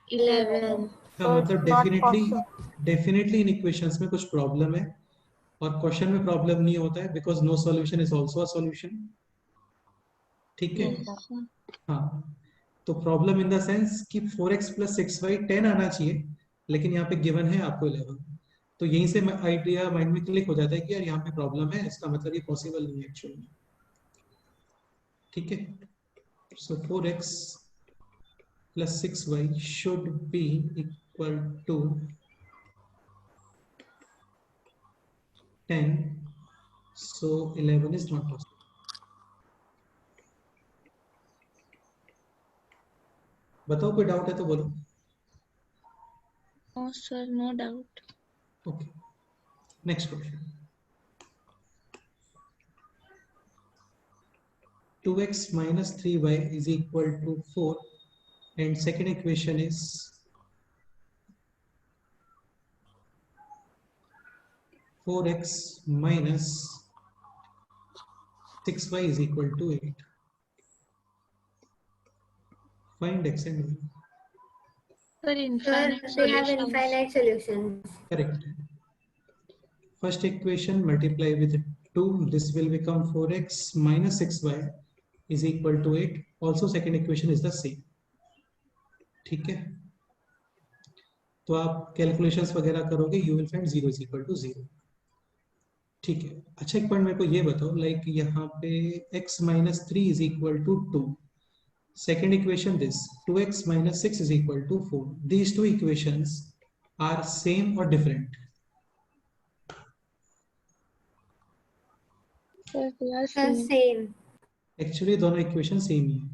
11. का So मतलब it's not definitely in equations में कुछ प्रॉब्लम है, और क्वेश्चन में प्रॉब्लम नहीं होता है because no solution is also a solution. ठीक है, Yes, sir. हाँ। तो प्रॉब्लम इन द सेंस कि 4x + 6y 10 आना चाहिए, लेकिन यहाँ पे गिवन है आपको 11। तो यहीं से आइडिया माइंड में क्लिक हो जाता है कि यार यहाँ पे प्रॉब्लम है, इसका मतलब ये पॉसिबल नहीं है एक्चुअली। ठीक है, सो 4x + 6y should be equal to 10, so 11 is not possible. बताओ, कोई डाउट है तो बोलो। No, sir, no doubt. Okay, next question. 2x - 3y is equal to 4, and second equation is 4x - 6y is equal to 8. Find x and y. Sir, Sir, infinite we have solutions. infinite solutions. Correct. First equation multiply with 2. This will become 4x - 6y is equal to 8. Also second equation is the same. ठीक है, तो आप calculations वगैरह करोगे, you will find 0 is equal to 0. ठीक है, अच्छा एक पॉइंट मेरे को ये बताओ, लाइक यहाँ पे x - 3 is equal to 2. Second equation this 2x - 6 is equal to 4. These two equations are same or different? Sir, they are Sir, same. same. Actually दोनों इक्वेशन सेम ही है,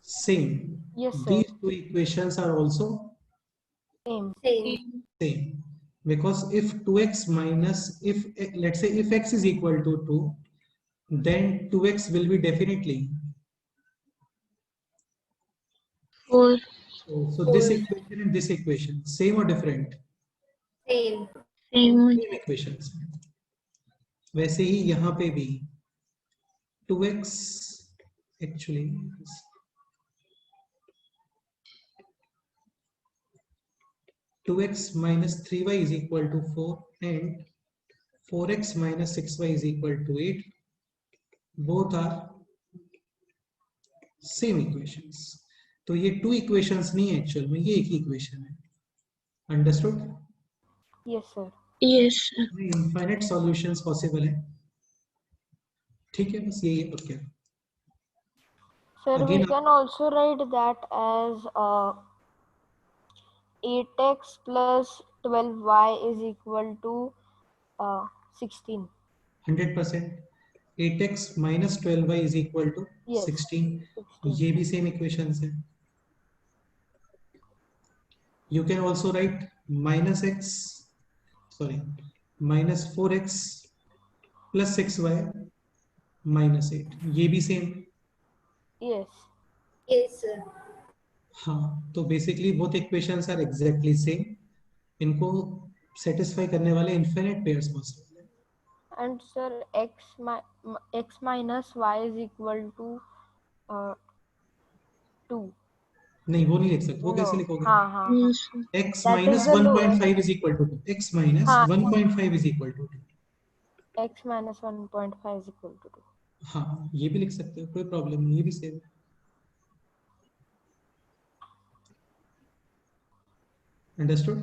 same. Yes, sir. These two equations are also Same. Same. same, because if 2x minus, if let's say if x is equal to 2, then 2x will be definitely 4. so this equation and this equation same or different? Same. Same. Same equations। वैसे ही यहाँ पे भी 2x actually 2x - 3y is equal to 4 and 4x - 6y is equal to 8. Both are same equations. तो ये two equations नहीं है actual में, ये एक ही इक्वेशन है। Understood? Yes, sir. Yes, sir. Infinite solutions possible है। ठीक है, बस यही है। Okay, Sir, we Again, can also write that as 8x plus 12y is equal to 16. 100%। 8x - 12y is equal to Yes. 16. 16. ये भी सेम इक्वेशंस है। You can also write -4x plus 6y minus 8. ये भी same. Yes. Yes, sir. हाँ, तो basically both equations are exactly same. इनको satisfy करने वाले इनफिनिट पेयर्स पॉसिबल है। And sir, x minus y is equal to 2. नहीं, वो नहीं लिख सकते। वो No. कैसे लिखोगे? हाँ हाँ No, हाँ. sir. x That minus is the 1.5 is equal to 2. x minus हाँ. 1.5 is equal to 2. X minus 1.5 is equal to 2. हाँ, ये भी लिख सकते हो, कोई प्रॉब्लम नहीं, ये भी सेम है। अंडरस्टूड?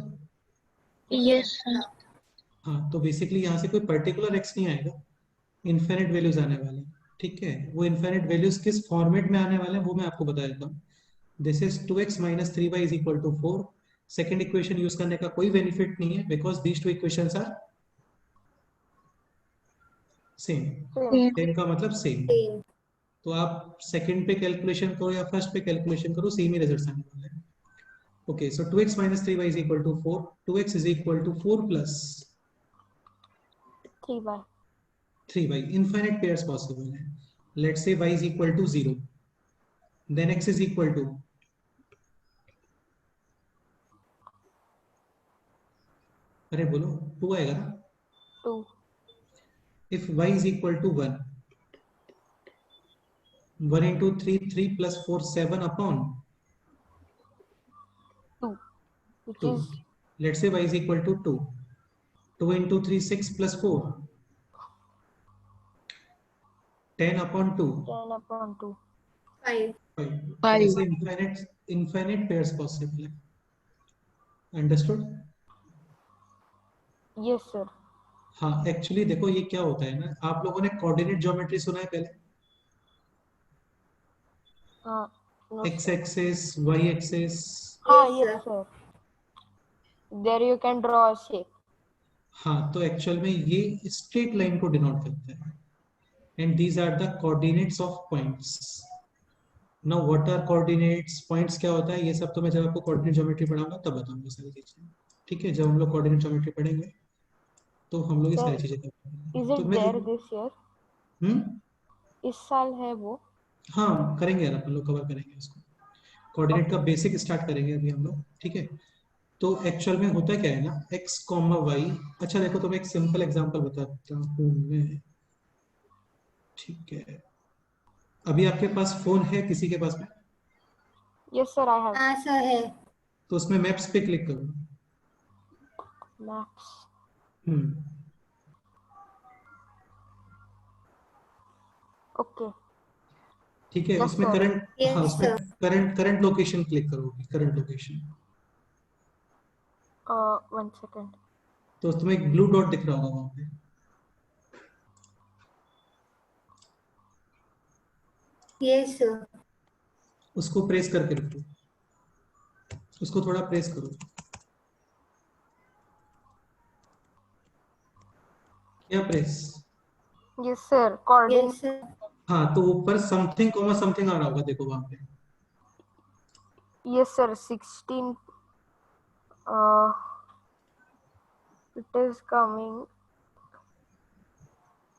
Yes, sir. हाँ, तो बेसिकली यहाँ से कोई पर्टिकुलर x नहीं आएगा, इनफिनिट वैल्यूज आने वाले हैं। ठीक है, वो इनफिनिट वैल्यूज किस फॉर्मेट में आने वाले हैं वो मैं आपको बता देता हूँ। This is 2x - 3y is equal to 4. Second equation use करने का कोई बेनिफिट नहीं है because these two equations are same. Same. Same का मतलब सेम। Same. तो आप सेकंड पे कैलकुलेशन करो या फर्स्ट पे कैलकुलेशन करो, सेम ही रिजल्ट्स आने वाले हैं। Okay, so 2x - 3y is equal to 4. 2x is equal to 4 plus 3y. 3y. Infinite pairs possible है। Let's say y is equal to 0. Then x is equal to अरे बोलो 2 आएगा ना? 2. If y is equal to 1, 1 into 3 3 plus 4 7 upon 2, which 2. is Let's say y is equal to 2. 2 into 3 6 plus 4 10 upon 2. 10 upon 2. 5. 5. ऐसे infinite pairs possible है. Understood? Yes, sir. हाँ, actually देखो ये क्या होता है ना, आप लोगों ने कोऑर्डिनेट ज्योमेट्री सुना है पहले? No, X sir. Axis, y axis. Yes, sir. There you can draw a shape. हाँ, तो एक्चुअल में ये स्ट्रेट लाइन को डिनोट करता है. And these are the coordinates of points. Now what are coordinates, points क्या होता है, ये सब तो मैं जब आपको कोऑर्डिनेट ज्योमेट्री पढ़ाऊंगा तब बताऊंगा सारी चीजें. ठीक है, जब हम लोग कोऑर्डिनेट ज्योमेट्री पढ़ेंगे तो हम लोग ये Sir, सारी चीजें करेंगे. Is तो it मैं there this year? इस साल है वो? हाँ करेंगे यार, अपन लोग कवर करेंगे इसको. कोऑर्डिनेट का बेसिक स्टार्ट करेंगे अभी हम लोग. ठीक है, तो एक्चुअल में होता क्या है ना, x, y. अच्छा देखो, तो मैं एक सिंपल एग्जांपल बताता हूँ मैं. ठीक है, अभी आपके पास फोन है किसी के पास में? Yes, sir, I have. हाँ सर है. तो उसमें मैप्स पे क्लिक करो. Maps. Okay. ठीक है, Yes, उसमें sir. करंट, Yes, हाँ उसमें sir. करंट लोकेशन क्लिक करोगे, करंट लोकेशन. 1 second. तो तुम्हें एक ब्लू डॉट दिख रहा होगा वहां पे. Yes, sir. उसको प्रेस करके रखो, उसको थोड़ा प्रेस करो. क्या press? Yes, sir. Coordinate. Yes, sir. हाँ, तो ऊपर समथिंग कोमा समथिंग आ रहा होगा, देखो वहां पे. Yes, sir. 16. It is coming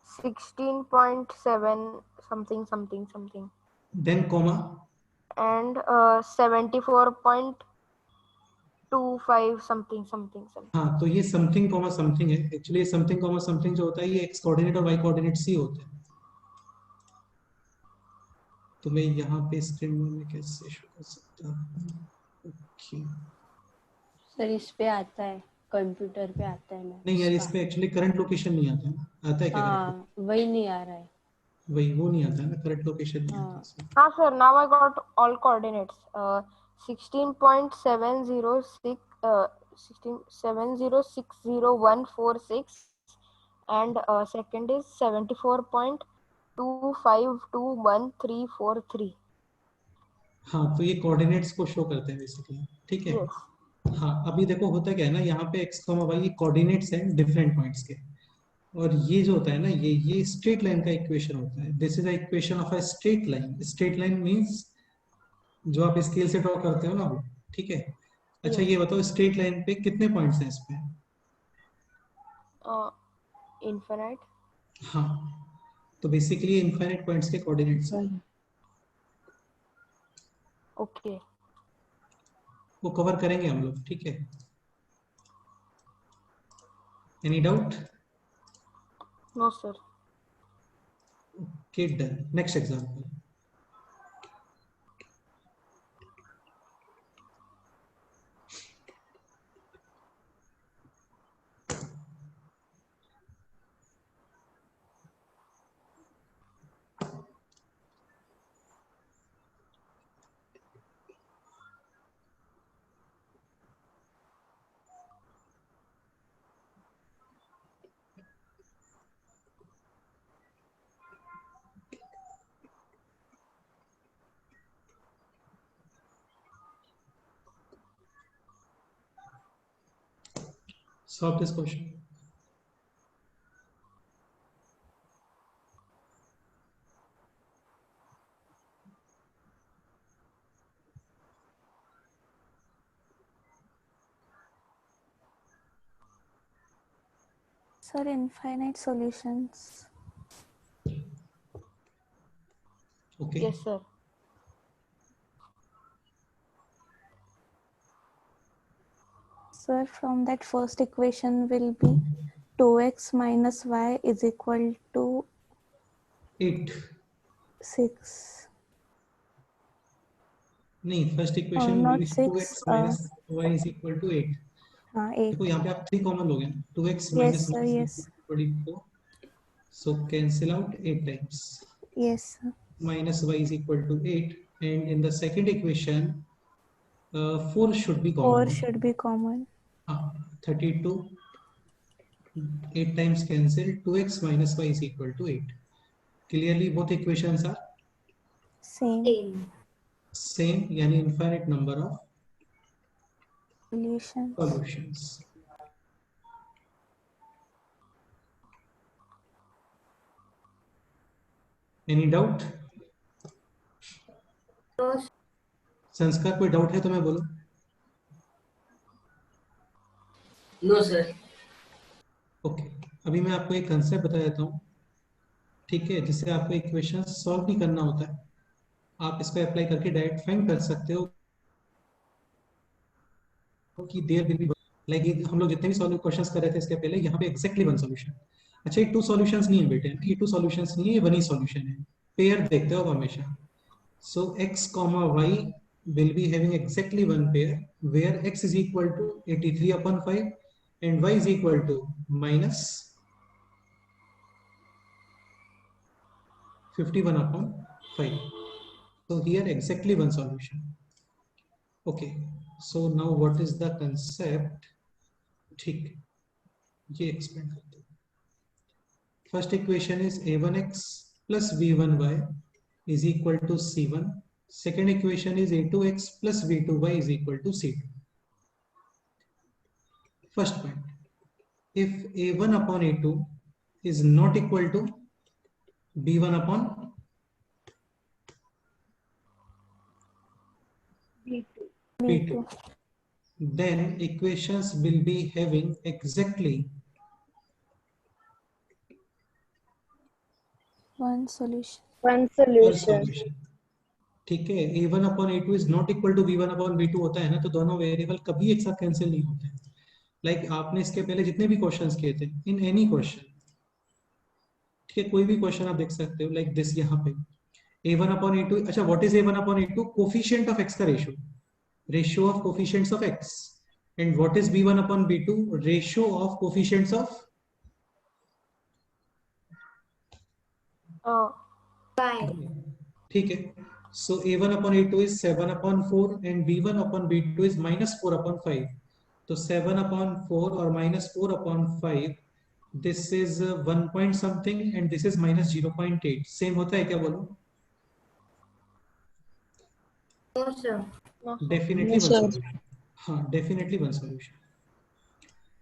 16.7 something something something then comma. and 74.25 something something something. हाँ, तो ये समथिंग कॉमा समथिंग है. एक्चुअली समथिंग कॉमा समथिंग जो होता है ये एक्स कोऑर्डिनेट और वाई कोऑर्डिनेट सी होता है. तो मैं यहाँ पे स्क्रीन में मैं कैसे शो कर सकता हूँ? ओके, सर इस पे आता है, कंप्यूटर पे आता है नहीं यार, मैप्स इस पे एक्चुअली करंट लोकेशन नहीं आता है. आता है का. क्या करंट? हाँ वही नहीं आ रहा है. वही वो नहीं आता है ना, करंट लोकेशन नहीं आता हाँ. इसमें. Sir, now I got all coordinates. 16.706 16.7060146 and second is 74.252133. हाँ, तो ये कोऑर्डिनेट्स को शो करते हैं बेसिकली. ठीक है. Yes. हाँ, अभी देखो होता क्या है ना, यहाँ पे एक्स कॉमा वाई ये कोऑर्डिनेट्स हैं डिफरेंट पॉइंट्स के. और ये जो होता है ना, ये स्ट्रेट लाइन का इक्वेशन होता है. This is a equation of a straight line. Straight line means जो आप स्केल से ड्रॉ करते हो ना वो. ठीक है. अच्छा Yes. ये बताओ, स्ट्रेट लाइन पे कितने पॉइंट्स हैं इस पे? Infinite. हाँ, तो बेसिकली इनफाइनाइट पॉइंट्स के कोऑर्डिनेट्स हैं. Okay. वो कवर करेंगे हम लोग. ठीक है, any doubt? No, sir. Okay, done. Next example. Solve this question. Sir, infinite solutions. Okay. Yes, sir. Sir, from that first equation will be 2x minus y is equal to 8. 6. नहीं, first equation not will be 6. 2x minus y is equal to 8. 8. देखो यहाँ पे आप 3 common लोगे, 2x Yes, minus sir. y is Yes. equal to 24. So cancel out 8 times. Yes, sir. Minus y is equal to 8, and in the second equation 4 should be 4 common. should be common. 32, 8 times cancel, 2x minus y is equal to 8. Clearly both equations are Same. same, yani infinite number of Solutions. solutions. Any doubt? No, संस्कार, कोई doubt है तो मैं बोलूं? No sir. Okay, अभी मैं आपको एक कंसेप्ट बता देता हूँ, ठीक है, जिससे आपको इक्वेशन सॉल्व नहीं करना होता है, आप इसको अप्लाई करके डायरेक्ट फाइंड कर सकते हो कि देयर विल बी, लाइक हम लोग जितने भी सॉल्व क्वेश्चंस कर रहे थे इसके पहले, यहाँ पे एग्जैक्टली वन सॉल्यूशन। अच्छा, ये 2 सॉल्यूशंस नहीं है बेटे, ये 2 सॉल्यूशंस नहीं है, ये वन ही सॉल्यूशन है। पेयर देखते हो हमेशा। सो x, y will be having exactly one pair where x is equal to 83/5 and y is equal to minus 51/5. So here exactly one solution. Okay, so now what is the concept? ठीक, ये explain करते हैं। First equation is a1x plus b1y is equal to c1. Second equation is a2x plus b2y is equal to c2. First point, if a1 upon a2 is not equal to b1 upon b2, then equations will be having exactly One solution. One one solution. solution. ठीक है, a1 upon a2 is not equal to b1 upon b2 होता है ना, तो दोनों variable कभी एक साथ कैंसिल नहीं होते हैं। लाइक आपने इसके पहले जितने भी क्वेश्चंस किए थे, इन एनी क्वेश्चन, ठीक है, कोई भी क्वेश्चन आप देख सकते हो लाइक दिस, यहाँ पे a1 upon a2। अच्छा, what is a1 upon a2? Coefficient of x का ratio, ratio of coefficients of x। And what is b1 upon b2? Ratio of coefficients of fine. ठीक है। So a1 upon a2 is 7/4 and b1 upon b2 is -4/5. तो 7/4 और -4/5, this is 1 point something and this is -0.8. Same होता है क्या, बोलो? No, sir. Definitely one solution. हाँ, definitely one solution.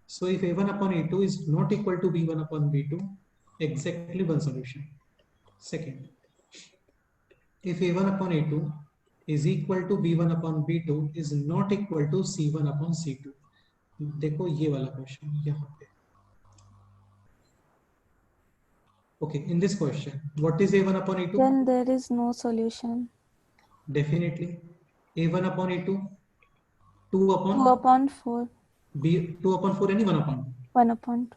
So if a1 upon a2 is not equal to b1 upon b2, exactly one solution. Second, if a1 upon a2 is equal to b1 upon b2 is not equal to c1 upon c2. देखो ये वाला question यहाँ पे। Okay, in this question, what is a1 upon a2? Then there is no solution. Definitely, a1 upon a2, 2 2 upon upon 4. 2 upon 4 and 1 upon 1 upon 2.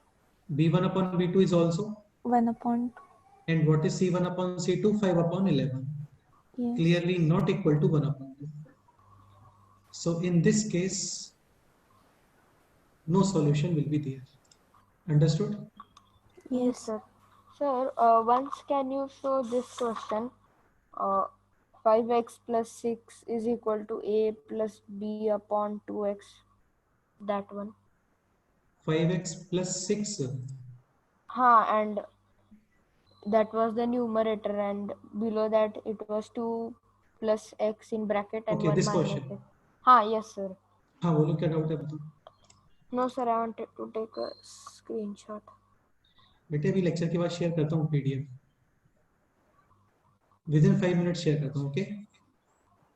b1 upon b2 is also, 1 upon 2. and what is c1 upon c2? 5 upon 11. Yes. Clearly not equal to 1 upon 2. So in this case, no solution will be there. Understood? Yes. Sir. Sir, once can you show this question? 5x plus 6 is equal to a plus b upon 2x. That one. 5x plus 6. And that was the numerator, and below that it was 2 plus x in bracket and Okay, 1 this minus question. x. Yes, sir. हाँ, बोलो क्या doubt है, बताओ। No, sir, I wanted to take a screenshot. बेटे अभी lecture के बाद share करता हूँ PDF, with in 5 minute share करता हूँ। Okay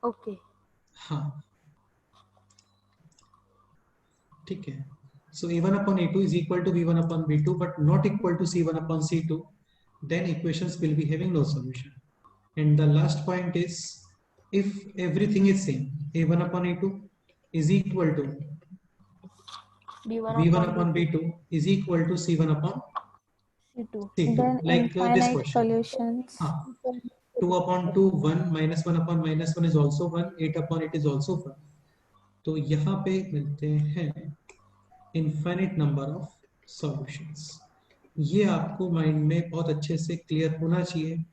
Okay. हाँ, ठीक है। So a1 upon a2 is equal to b1 upon b2 but not equal to c1 upon c2, then equations will be having no solution. And the last point is, if everything is same, a1 upon a2 is equal to b1 upon b2 is equal to c1 upon C2. c2, Then like this infinite question. solutions. हाँ, 2 upon 2 1, -1 upon -1 is also 1, 8 upon 8 is also 1. तो यहाँ पे मिलते हैं infinite number of solutions. ये आपको mind में बहुत अच्छे से क्लियर होना चाहिए,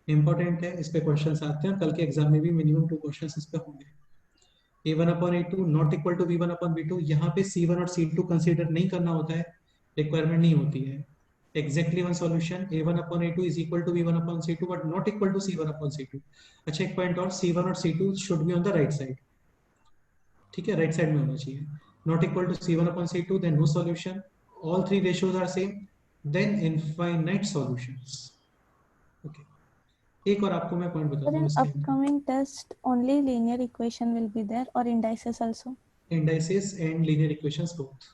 इंपॉर्टेंट है। इस पे क्वेश्चंस आते हैं, कल के एग्जाम में भी मिनिमम 2 क्वेश्चंस इस पे होंगे। a1 upon a2 not equal to b1 upon b2, यहाँ पे c1 और c2 कंसीडर नहीं करना होता है, रिक्वायरमेंट नहीं होती है। Exactly one solution a1 upon a2 is equal to b1 upon c2 but not equal to c1 upon c2। अच्छा एक पॉइंट और, c1 और c2 should be on the right side, ठीक है, राइट साइड में होना चाहिए। Not equal to c1 upon c2 then no solution, all three ratios are same then infinite solutions. Okay, एक और आपको मैं पॉइंट बता But दूं in इसके upcoming test, only linear equation will be there or indices also. indices and linear equations both.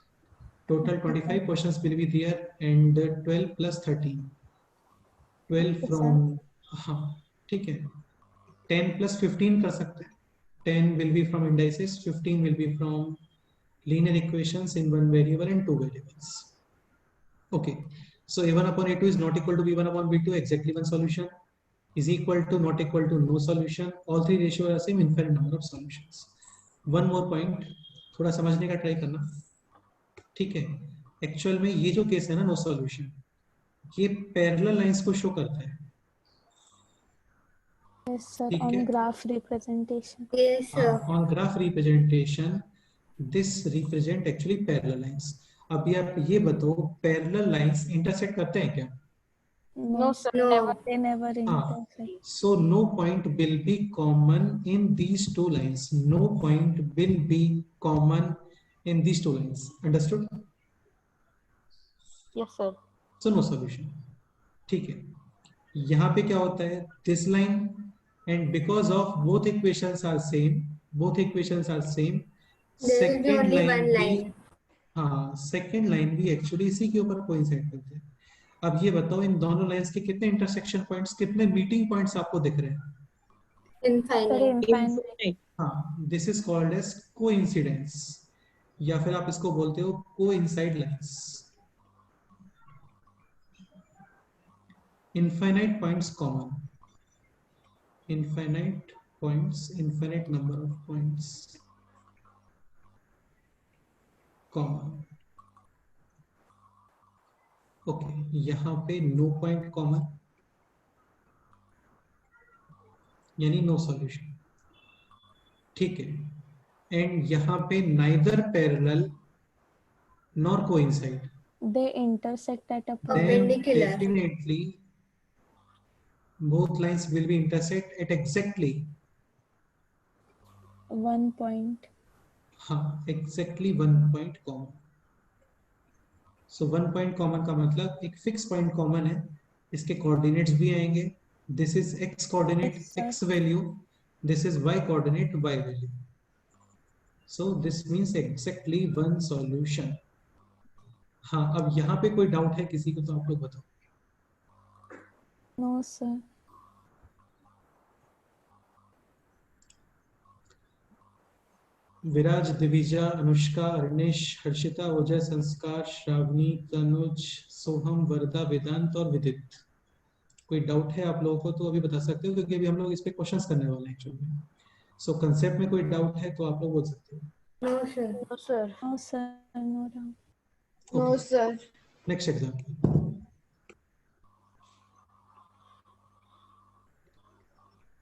Total 25 questions will be there and 12 plus 13, 12 Okay, from, sir. हाँ ठीक है, 10 plus 15 कर सकते हैं। 10 will be from indices, 15 will be from linear equations in one variable and two variables. Okay, so a1 upon a2 is not equal to b1 upon b2, exactly one solution, is equal to not equal to no solution, all three ratios are same, infinite number of solutions. One more point, थोड़ा समझने का try करना, ठीक है। Actual में ये जो case है ना, नो सॉल्यूशन, ये पैरेलल लाइंस को शो करता है, Yes, sir. ठीक On है। graph representation. Yes, sir. On graph representation this represent actually parallel lines. अभी आप ये बताओ, पैरेलल लाइंस इंटरसेक्ट करते हैं क्या? No, sir. No. Never. They never हाँ, intersect. so no point will be common in these two lines, no point will be common in these two lines, understood? Yes, sir. So no solution, ठीक है। यहाँ पे क्या होता है, this line and because of both equations are same, There will be second only line one भी, line. हाँ second line भी एक्चुअली इसी के ऊपर कोइंसाइड करते हैं। अब ये बताओ, इन दोनों लाइंस के कितने इंटरसेक्शन पॉइंट्स, कितने मीटिंग पॉइंट्स आपको दिख रहे हैं? Sir, Infinite. infinite. हाँ, this is called as coincidence, या फिर आप इसको बोलते हो coincide lines. Infinite points common, infinite points, infinite number of points common. Okay, यहाँ पे नो पॉइंट कॉमन यानी नो सॉल्यूशन, ठीक है। एंड यहाँ पे neither parallel nor coincide, They intersect at a point. then Perpendicular. definitely both lines will be intersect at exactly, 1 point. हाँ exactly 1 point common। so 1 point common का मतलब एक fix point common है, इसके कोऑर्डिनेट्स भी आएंगे, this is x coordinate Yes, sir. x value, this is y coordinate y value, so this means exactly one solution। हाँ, अब यहाँ पे कोई डाउट है किसी को तो आप लोग बताओ। No, sir. विराज, दिविजा, अनुष्का, अरनेश, हर्षिता, ओजय, संस्कार, श्रावणी, तनुज, सोहम, वरदा, वेदांत और विदित, कोई डाउट है आप लोगों को तो अभी बता सकते हो, क्योंकि अभी हम लोग इस पे क्वेश्चंस करने वाले हैं एक्चुअली। सो कंसेप्ट में कोई डाउट है तो आप लोग बोल सकते हो। No, sir. No, sir. No, sir. No doubt. No, sir. Next example,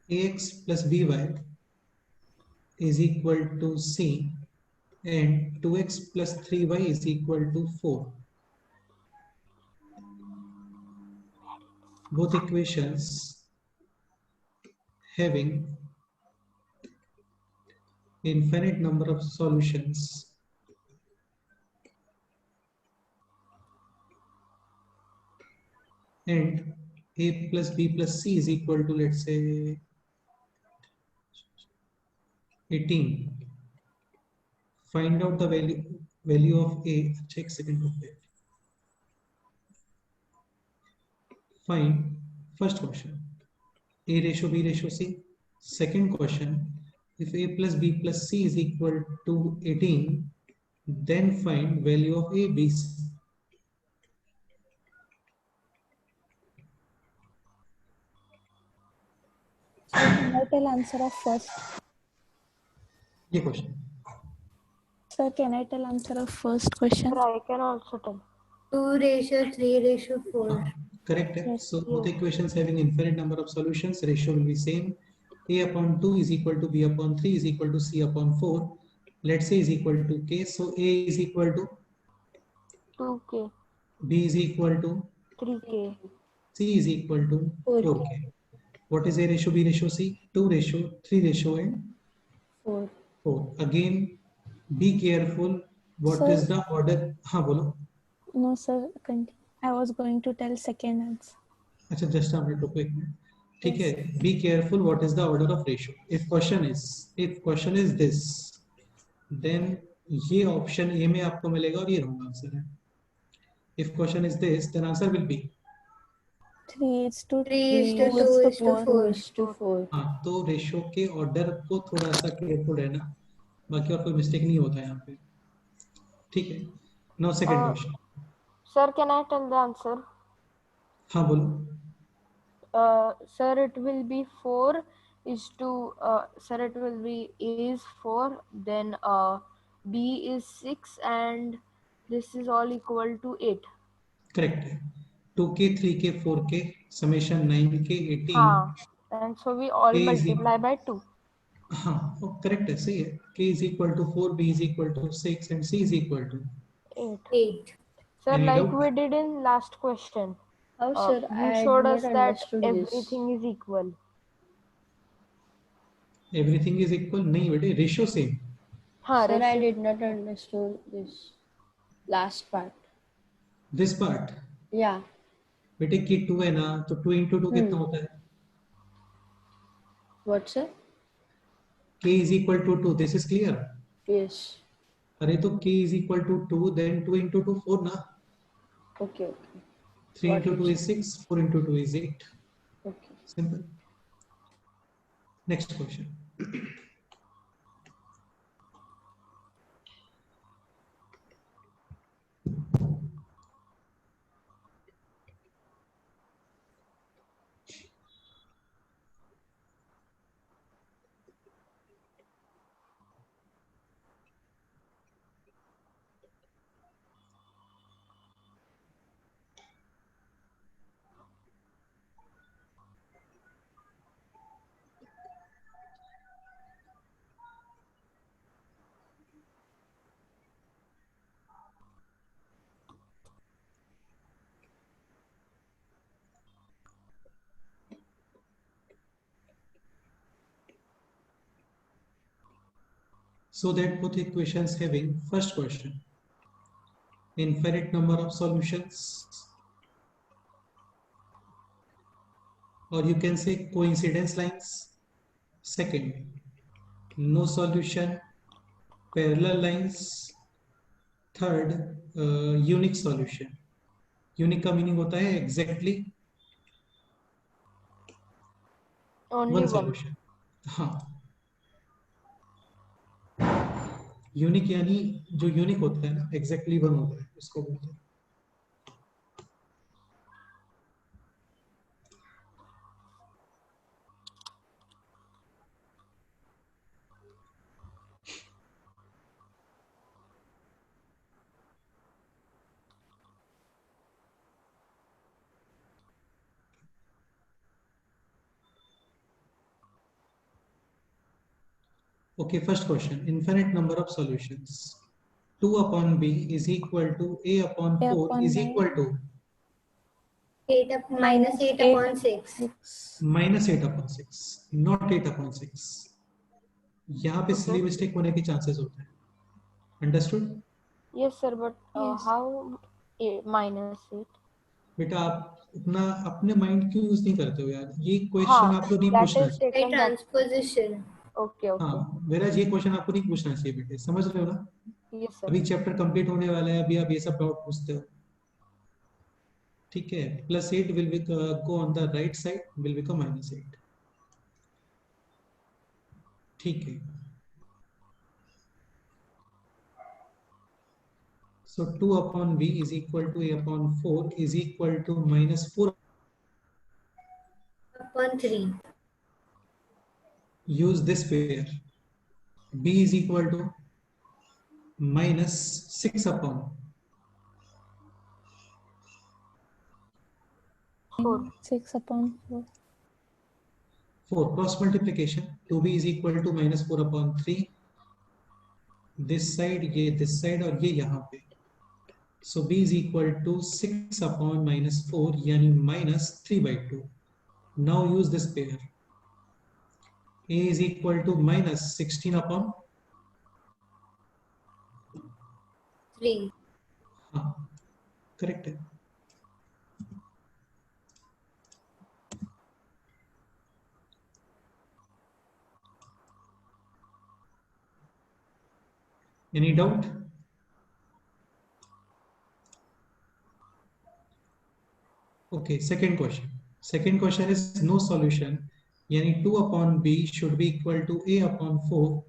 ax plus by is equal to c and 2x plus 3y is equal to 4. Both equations having infinite number of solutions and a plus b plus c is equal to, let's say, 18. Find out the value of a. Check second book. Find first question, a ratio b ratio c. Second question, if a plus b plus c is equal to 18, then find value of a, b, c. I tell answer of first? ये question Sir, can I tell answer of first question? Sir, I can also tell. 2:3:4. correct है. Yes. So both equations having infinite number of solutions, ratio will be same. A upon 2 is equal to B upon 3 is equal to C upon 4. Let's say is equal to K. So A is equal to 2K, B is equal to 3K. C is equal to 4K. What is A ratio B ratio C? 2 ratio, 3 ratio and 4. 4. Again, be careful. What Sir? is the order? हाँ बोलो. No, sir. Continue. I was going to tell second answer. अच्छा, just a minute, रुको एक minute. ठीक है. Be careful. What is the order of ratio? If question is this, then ये option A में आपको मिलेगा और ये wrong answer है. If question is this, then answer will be 3:2. 3:2:4. 2:4. हाँ. तो रेशियो के ऑर्डर को थोड़ा सा केयरफुल रहना, बाकी और कोई मिस्टेक नहीं होता है यहाँ पे. ठीक है. Now second question. Sir, can I tell the answer? हाँ बोलो. Sir, it will be 4 is to, sir, it will be A is 4, then B is 6, and this is all equal to 8. Correct है. 2K 3K 4K summation 9K 18. हाँ, and so we all A is multiply by 2. हाँ, correct है, सही है. K is equal to 4, B is equal to 6 and C is equal to 8. 8. Sir, Any like doubt? we did in last question, How, sir? you I showed did us not that understood this. everything is equal. everything is equal. नहीं बेटे, ratio same. हाँ, Sir, I ratio. did not understood this last part. This part Yeah. बेटे की 2 है ना, तो 2 into 2 कितना होता है? What, sir? K is equal to 2. This is clear. Yes. अरे तो K is equal to 2, then 2 into 2 4 ना. Okay. 3 Got into it, 2 is 6, 4 into 2 is 8. Okay. Simple. Next question. So that both equations having first question, infinite number of solutions, or you can say coincidence lines. Second, no solution, parallel lines. Third, unique solution. Unique का meaning होता है exactly Only one one. solution. हाँ. Unique यानी जो unique होता है ना, exactly one होता है, उसको बोलते हैं. Okay, first question, infinite number of solutions. 2 upon B is equal to A upon 4 is equal to 8 up minus 8 upon 6. minus 8 upon 6, not 8 upon 6. यहाँ पे सिली मिस्टेक होने के चांसेस होते हैं. Understood? Yes, sir, but how minus 8? बेटा आप अपना अपने माइंड क्यों यूज नहीं करते हो यार? ये क्वेश्चन हाँ, आपको नहीं that पूछना is चाहिए. By taken that. transposition. Okay, okay. हाँ, मेरा ये क्वेश्चन आपको नहीं पूछना चाहिए बेटे, समझ रहे हो ना? Yes, sir. अभी चैप्टर कंप्लीट होने वाला है, अभी आप ये सब डाउट पूछते हो. ठीक है. Plus 8 will go on the right side, will become minus 8. ठीक है. So 2 upon B is equal to A upon 4 is equal to minus 4 Upon 3. use this pair. B is equal to minus 6 upon 4. 6 upon 4. 4. Cross multiplication. 2b is equal to minus 4 upon 3. This side, ये this side और ये यहाँ पे. So b is equal to 6 upon minus 4 यानी minus 3 by 2. Now use this pair. A is equal to minus 16 upon 3. हाँ correct है. Any doubt? Okay, second question. Second question is no solution. यानी 2 upon b should be equal to a upon 4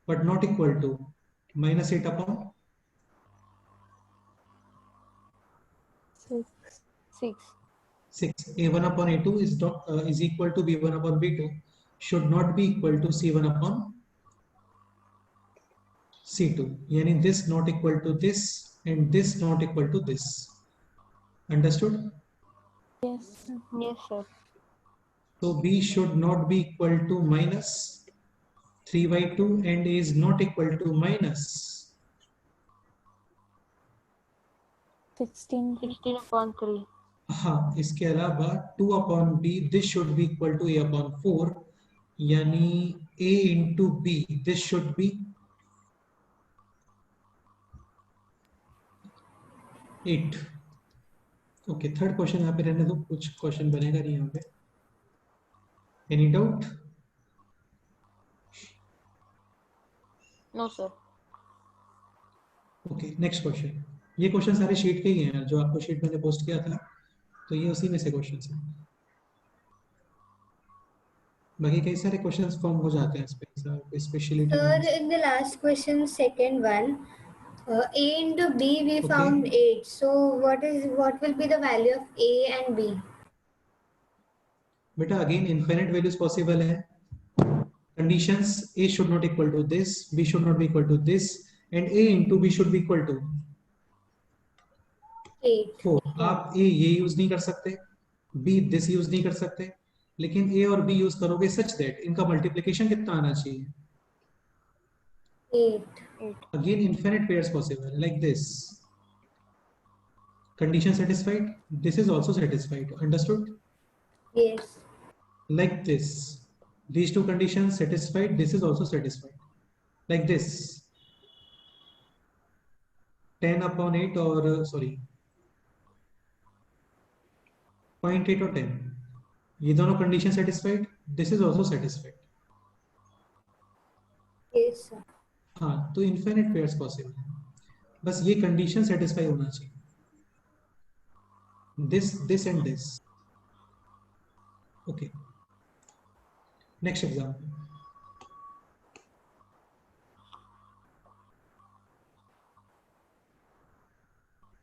but not equal to minus 8 upon 6. 6. 6. A1 upon a2 is equal to b1 upon b2 should not be equal to c1 upon c2. यानी this not equal to this and this not equal to this. Understood? Yes. Yes, sir. So b should not be equal to minus 3 by 2 and a is not equal to minus 16. 16 upon 3. हाँ इसके अलावा 2 upon b this should be equal to a upon 4 यानी a into b this should be 8. Okay third question यहाँ पे रहने दो, कुछ question बनेगा नहीं यहाँ पे. Any doubt? No, sir. Okay next question. ये क्वेश्चन सारे शीट के ही हैं जो आपको शीट मैंने पोस्ट किया था, तो ये उसी में से क्वेश्चन हैं. बाकी कई सारे क्वेश्चंस फॉर्म हो जाते हैं इस पे speciality. Sir, in the last question, second one, a into b we Okay. found 8. So what will be the value of a and b? बेटा अगेन इनफिनिट वैल्यूज पॉसिबल है. Conditions a should not equal to this, b should not be equal to this and a into b should be equal to 8. 4. आप a ये use नहीं कर सकते, b this use नहीं कर सकते, लेकिन a और b यूज करोगे सच दैट इनका मल्टीप्लिकेशन कितना आना चाहिए. 8. Again infinite pairs possible like this. Condition satisfied, this is also satisfied. Understood? Yes. Like this, these two conditions satisfied, this is also satisfied. Like this, 10 upon 8 or sorry 0.8 or 10, ये दोनों condition satisfied, this is also satisfied. Yes, sir. हाँ तो infinite pairs possible है, बस ये condition satisfy होना चाहिए. This and this. Okay. Next example.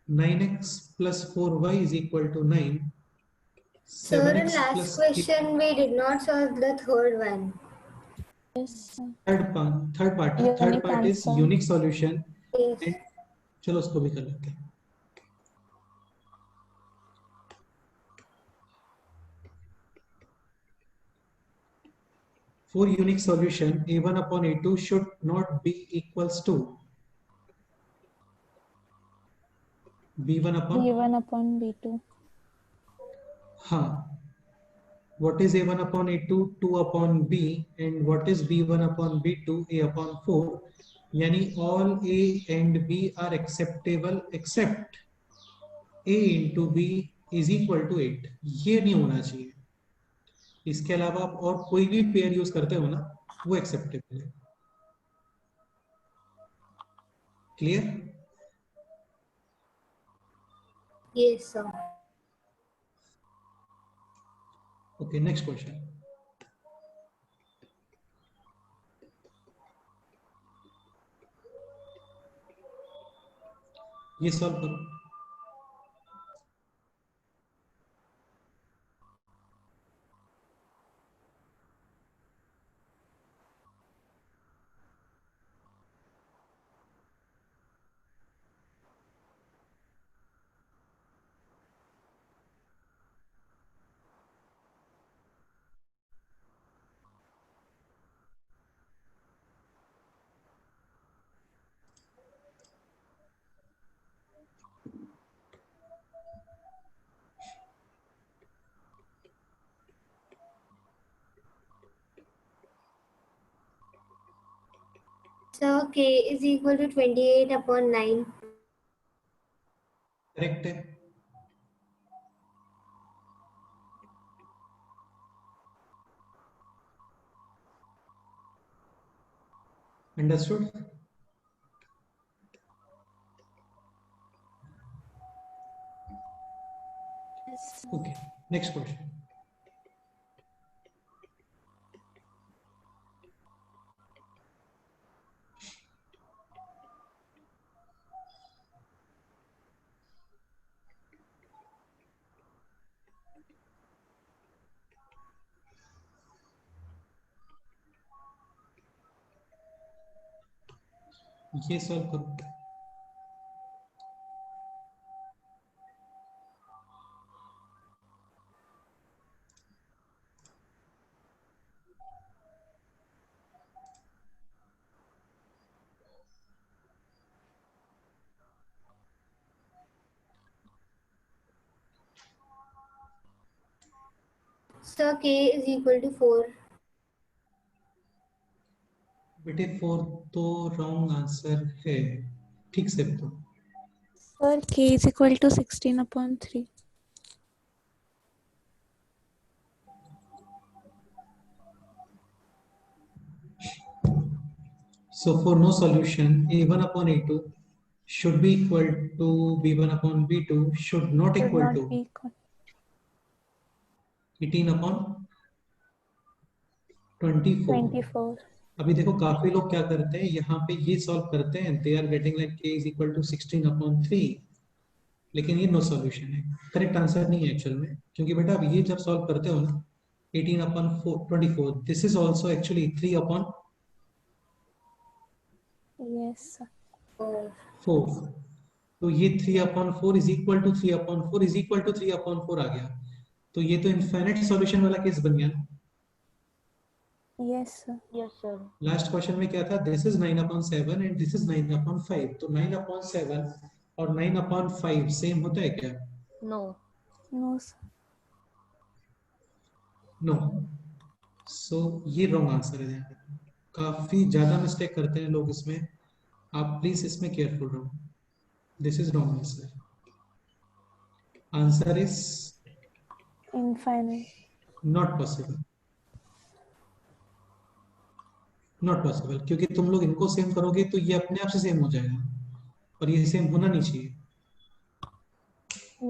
9x plus 4y is equal to 9. Sir, in 7x last plus question we did not solve the third one. Yes. third part Unique is answer. unique solution. Yes. And चलो उसको भी कर लेते हैं. For unique solution, a1 upon a2 should not be equals to b1 upon B1 upon B2. हाँ. What is a1 upon a2? 2 upon b. And what is b1 upon b2? a upon 4. यानी all a and b are acceptable except a into b is equal to 8. ये नहीं होना चाहिए. इसके अलावा आप और कोई भी पेयर यूज करते हो ना, वो एक्सेप्टेबल है. Clear? Yes, sir. Okay next question. ये सॉल्व करो. So k is equal to 28 upon 9. Correct है. अंडरस्टूड. Okay, next question. ये सॉल्व करो. So k is equal to 4. बेटे 4 तो रॉन्ग आंसर है. ठीक से बताओ. Sir, k is equal to 16 upon 3. So for no solution, a1 upon a2 should be equal to b1 upon b2 should not Should equal not to be equal. 18 upon 24. 24. अभी देखो काफी लोग क्या करते हैं, यहाँ पे ये सॉल्व करते हैं, they are getting like k is equal to 16 upon 3, लेकिन ये नो सॉल्यूशन है. करेक्ट आंसर नहीं है एक्चुअल में, क्योंकि बेटा अब ये जब सॉल्व करते हो ना 18 upon 24, this is also actually 3 upon Yes, sir. 4. तो ये 3 upon 4 is equal to 3 upon 4 is equal to 3 upon 4 आ गया. तो ये तो इनफाइनाइट सॉल्यूशन वाला केस बन गया ना. Yes, sir. Yes, sir. Last question में क्या था, this is 9 upon 7 and this is 9 upon 5. तो 9 upon 7 और 9 upon 5 सेम होता है क्या? No. No, sir. नो. सो ये रॉन्ग आंसर है. काफी ज्यादा मिस्टेक करते हैं लोग इसमें, आप प्लीज इसमें केयरफुल रहो. This is wrong answer. Answer is Infinite. Not possible. Not possible, क्योंकि तुम लोग इनको सेम करोगे तो ये अपने आप से सेम हो जाएगा, और ये सेम होना नहीं चाहिए.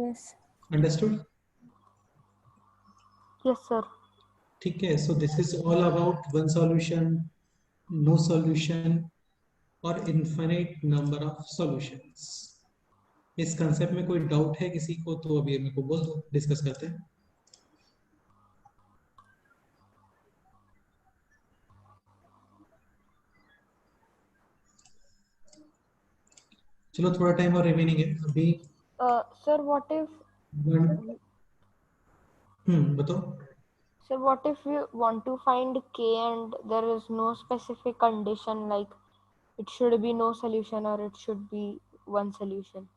Yes. अंडरस्टूड. Yes, sir. ठीक है. So this is all about one solution, no solution और इनफिनिट नंबर ऑफ सॉल्यूशंस. इस कंसेप्ट में कोई डाउट है किसी को तो अभी मेरे को बोल दो, डिस्कस करते हैं. चलो थोड़ा टाइम और रिमेनिंग है अभी. Sir, what if बताओ. sir, what if we want to find k and there is no specific condition, like it should be no solution or it should be one solution?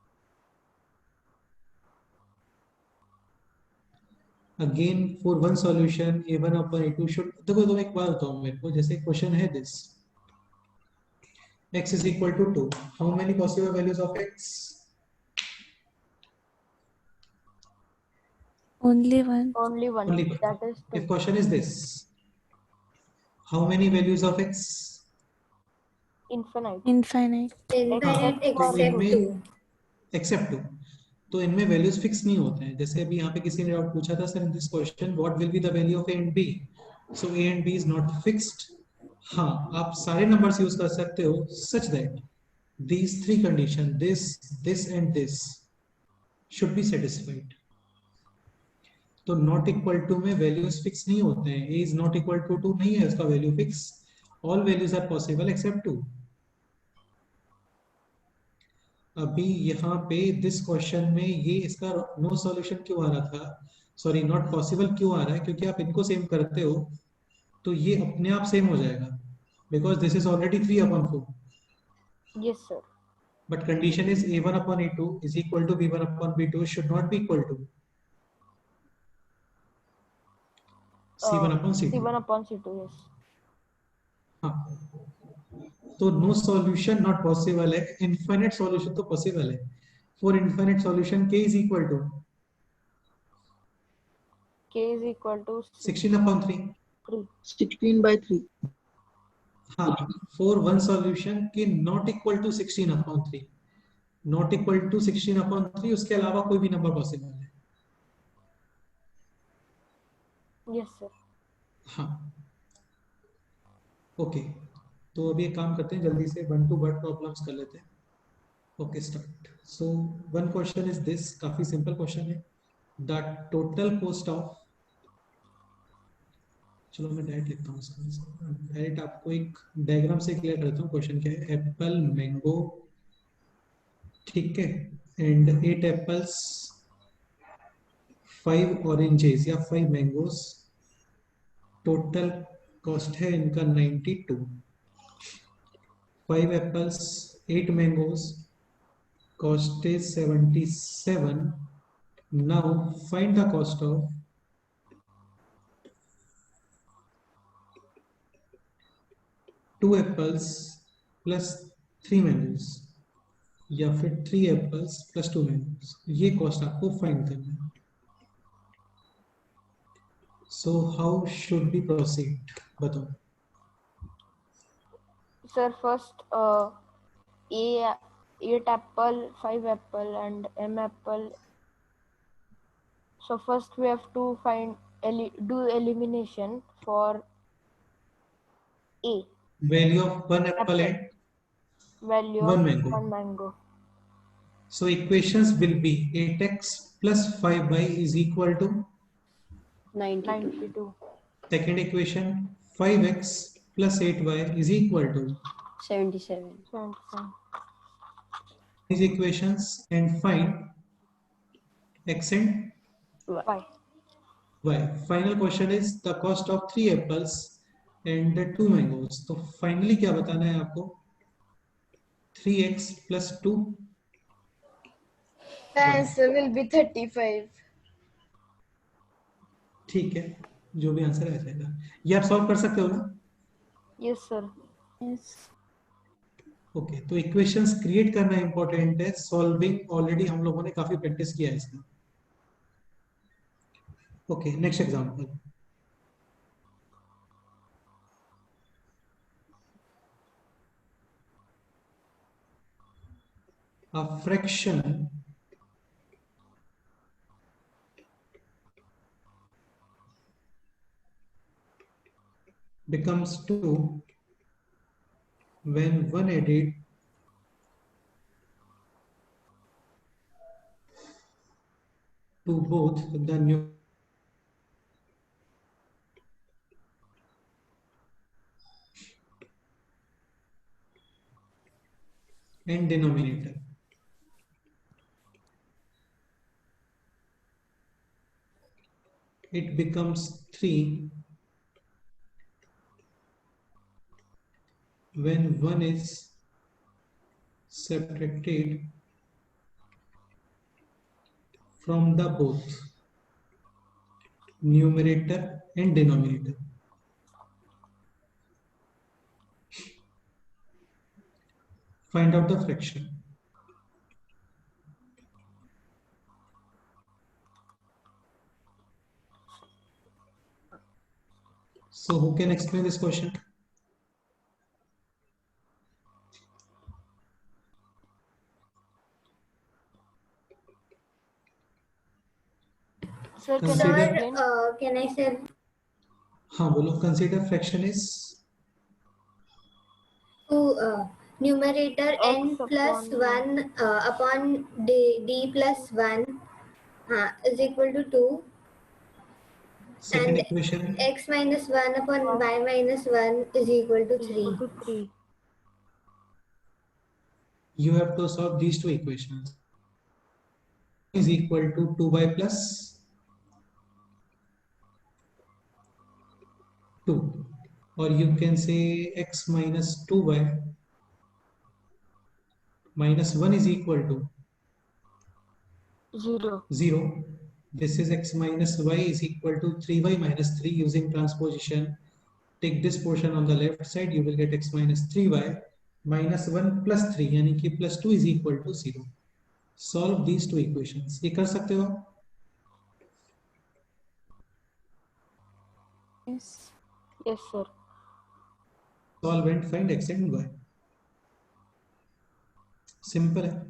Again for one solution a1 upon a2 should, देखो तो एक बात बताओ मेरे को, जैसे question है this x is equal to 2, how many possible values of x? Only one. Only one. Only one. That is If 2. question is this, how many values of x? Infinite. Infinite. Infinite Except for except two. 2. Accept 2. तो इनमें values fix नहीं होते हैं. जैसे अभी यहाँ पे किसी ने डाउट पूछा था, sir in this question what will be the value of a and b? So a and b is not fixed. हाँ, आप सारे नंबर्स यूज कर सकते हो such that these three condition, this and this should be satisfied. तो not equal to में values fix नहीं होते हैं. a is not equal to 2 नहीं है उसका value fix. All values are possible except 2. अभी यहाँ पे दिस क्वेश्चन में ये इसका नो सॉल्यूशन क्यों आ रहा था, सॉरी नॉट पॉसिबल क्यों आ रहा है, क्योंकि आप इनको सेम करते हो तो ये अपने आप सेम हो जाएगा, because this is already 3 upon 4. Yes, sir. But condition is a1 upon a2 is equal to b1 upon b2 should not be equal to c1 upon c2. C1 upon C2, yes. हाँ. तो no solution not possible है, infinite solution तो possible है. For infinite solution k is equal to K is equal to 16/3. 3. 16/3. हाँ, for one solution k not equal to 16/3. Not equal to 16/3, उसके अलावा कोई भी नंबर पॉसिबल है. Yes, sir. हाँ, ओके. तो अभी एक काम करते हैं, जल्दी से 1 to 1 प्रॉब्लम्स कर लेते हैं. Okay, start. So one question is this, काफी सिंपल क्वेश्चन है. द टोटल कॉस्ट ऑफ, चलो मैं डायरेक्ट लिखता हूँ, डायरेक्ट आपको एक डायग्राम से क्लियर करता हूँ. क्वेश्चन क्या है? एप्पल, मैंगो, ठीक है, एंड 8 एप्पल्स, 5 ऑरेंजेस या 5 मैंगोस. टोटल कॉस्ट है इनका 92. 5 apples, 8 mangoes, cost is 77. Now find the cost of 2 apples plus 3 mangoes या फिर 3 apples plus 2 mangoes. ये कॉस्ट आपको फाइंड करना है. So how should we proceed? बताओ. Sir, first 8 apple, 5 apple and m apple. So first we have to do elimination for A, Value of 1 apple and value 1 of mango. 1 mango. So equations will be 8x plus 5y is equal to 92. 92. second equation, 5x plus 8y is equal to 77. 77. these equations and find x and Y. y. Final question is the cost of 3 apples and 2 mangoes. तो finally क्या बताना है आपको? 3x plus 2. The answer will be 35. ठीक है, जो भी answer आ जाएगा. ये आप सॉल्व कर सकते हो ना? Yes, sir. Yes. ओके, तो इक्वेशंस क्रिएट करना इंपॉर्टेंट है. सॉल्विंग ऑलरेडी हम लोगों ने काफी प्रैक्टिस किया है इसका. Okay, next example. A fraction becomes 2 when 1 added to both the new and denominator. It becomes 3 when 1 is subtracted from the both numerator and denominator. Find out the fraction. So who can explain this question? Sir, can Consider- I Sir, explain? can I say हाँ बोलो. Consider fraction is to numerator n X plus upon 1 upon d plus 1 is equal to 2. second And equation. X minus 1 upon y minus 1 is equal to 3. Equal to 3. You have to solve these two equations. Is equal to 2y plus 2, or you can say x minus 2y minus 1 is equal to 0. 0. This is x minus y is equal to 3y minus 3 using transposition. Take this portion on the left side, you will get x minus 3y -1 + 3 यानी कि +2 is equal to 0. Solve these two equations. ये कर सकते हो आप? Yes. Yes, sir. Solve and find x and y. Simple है.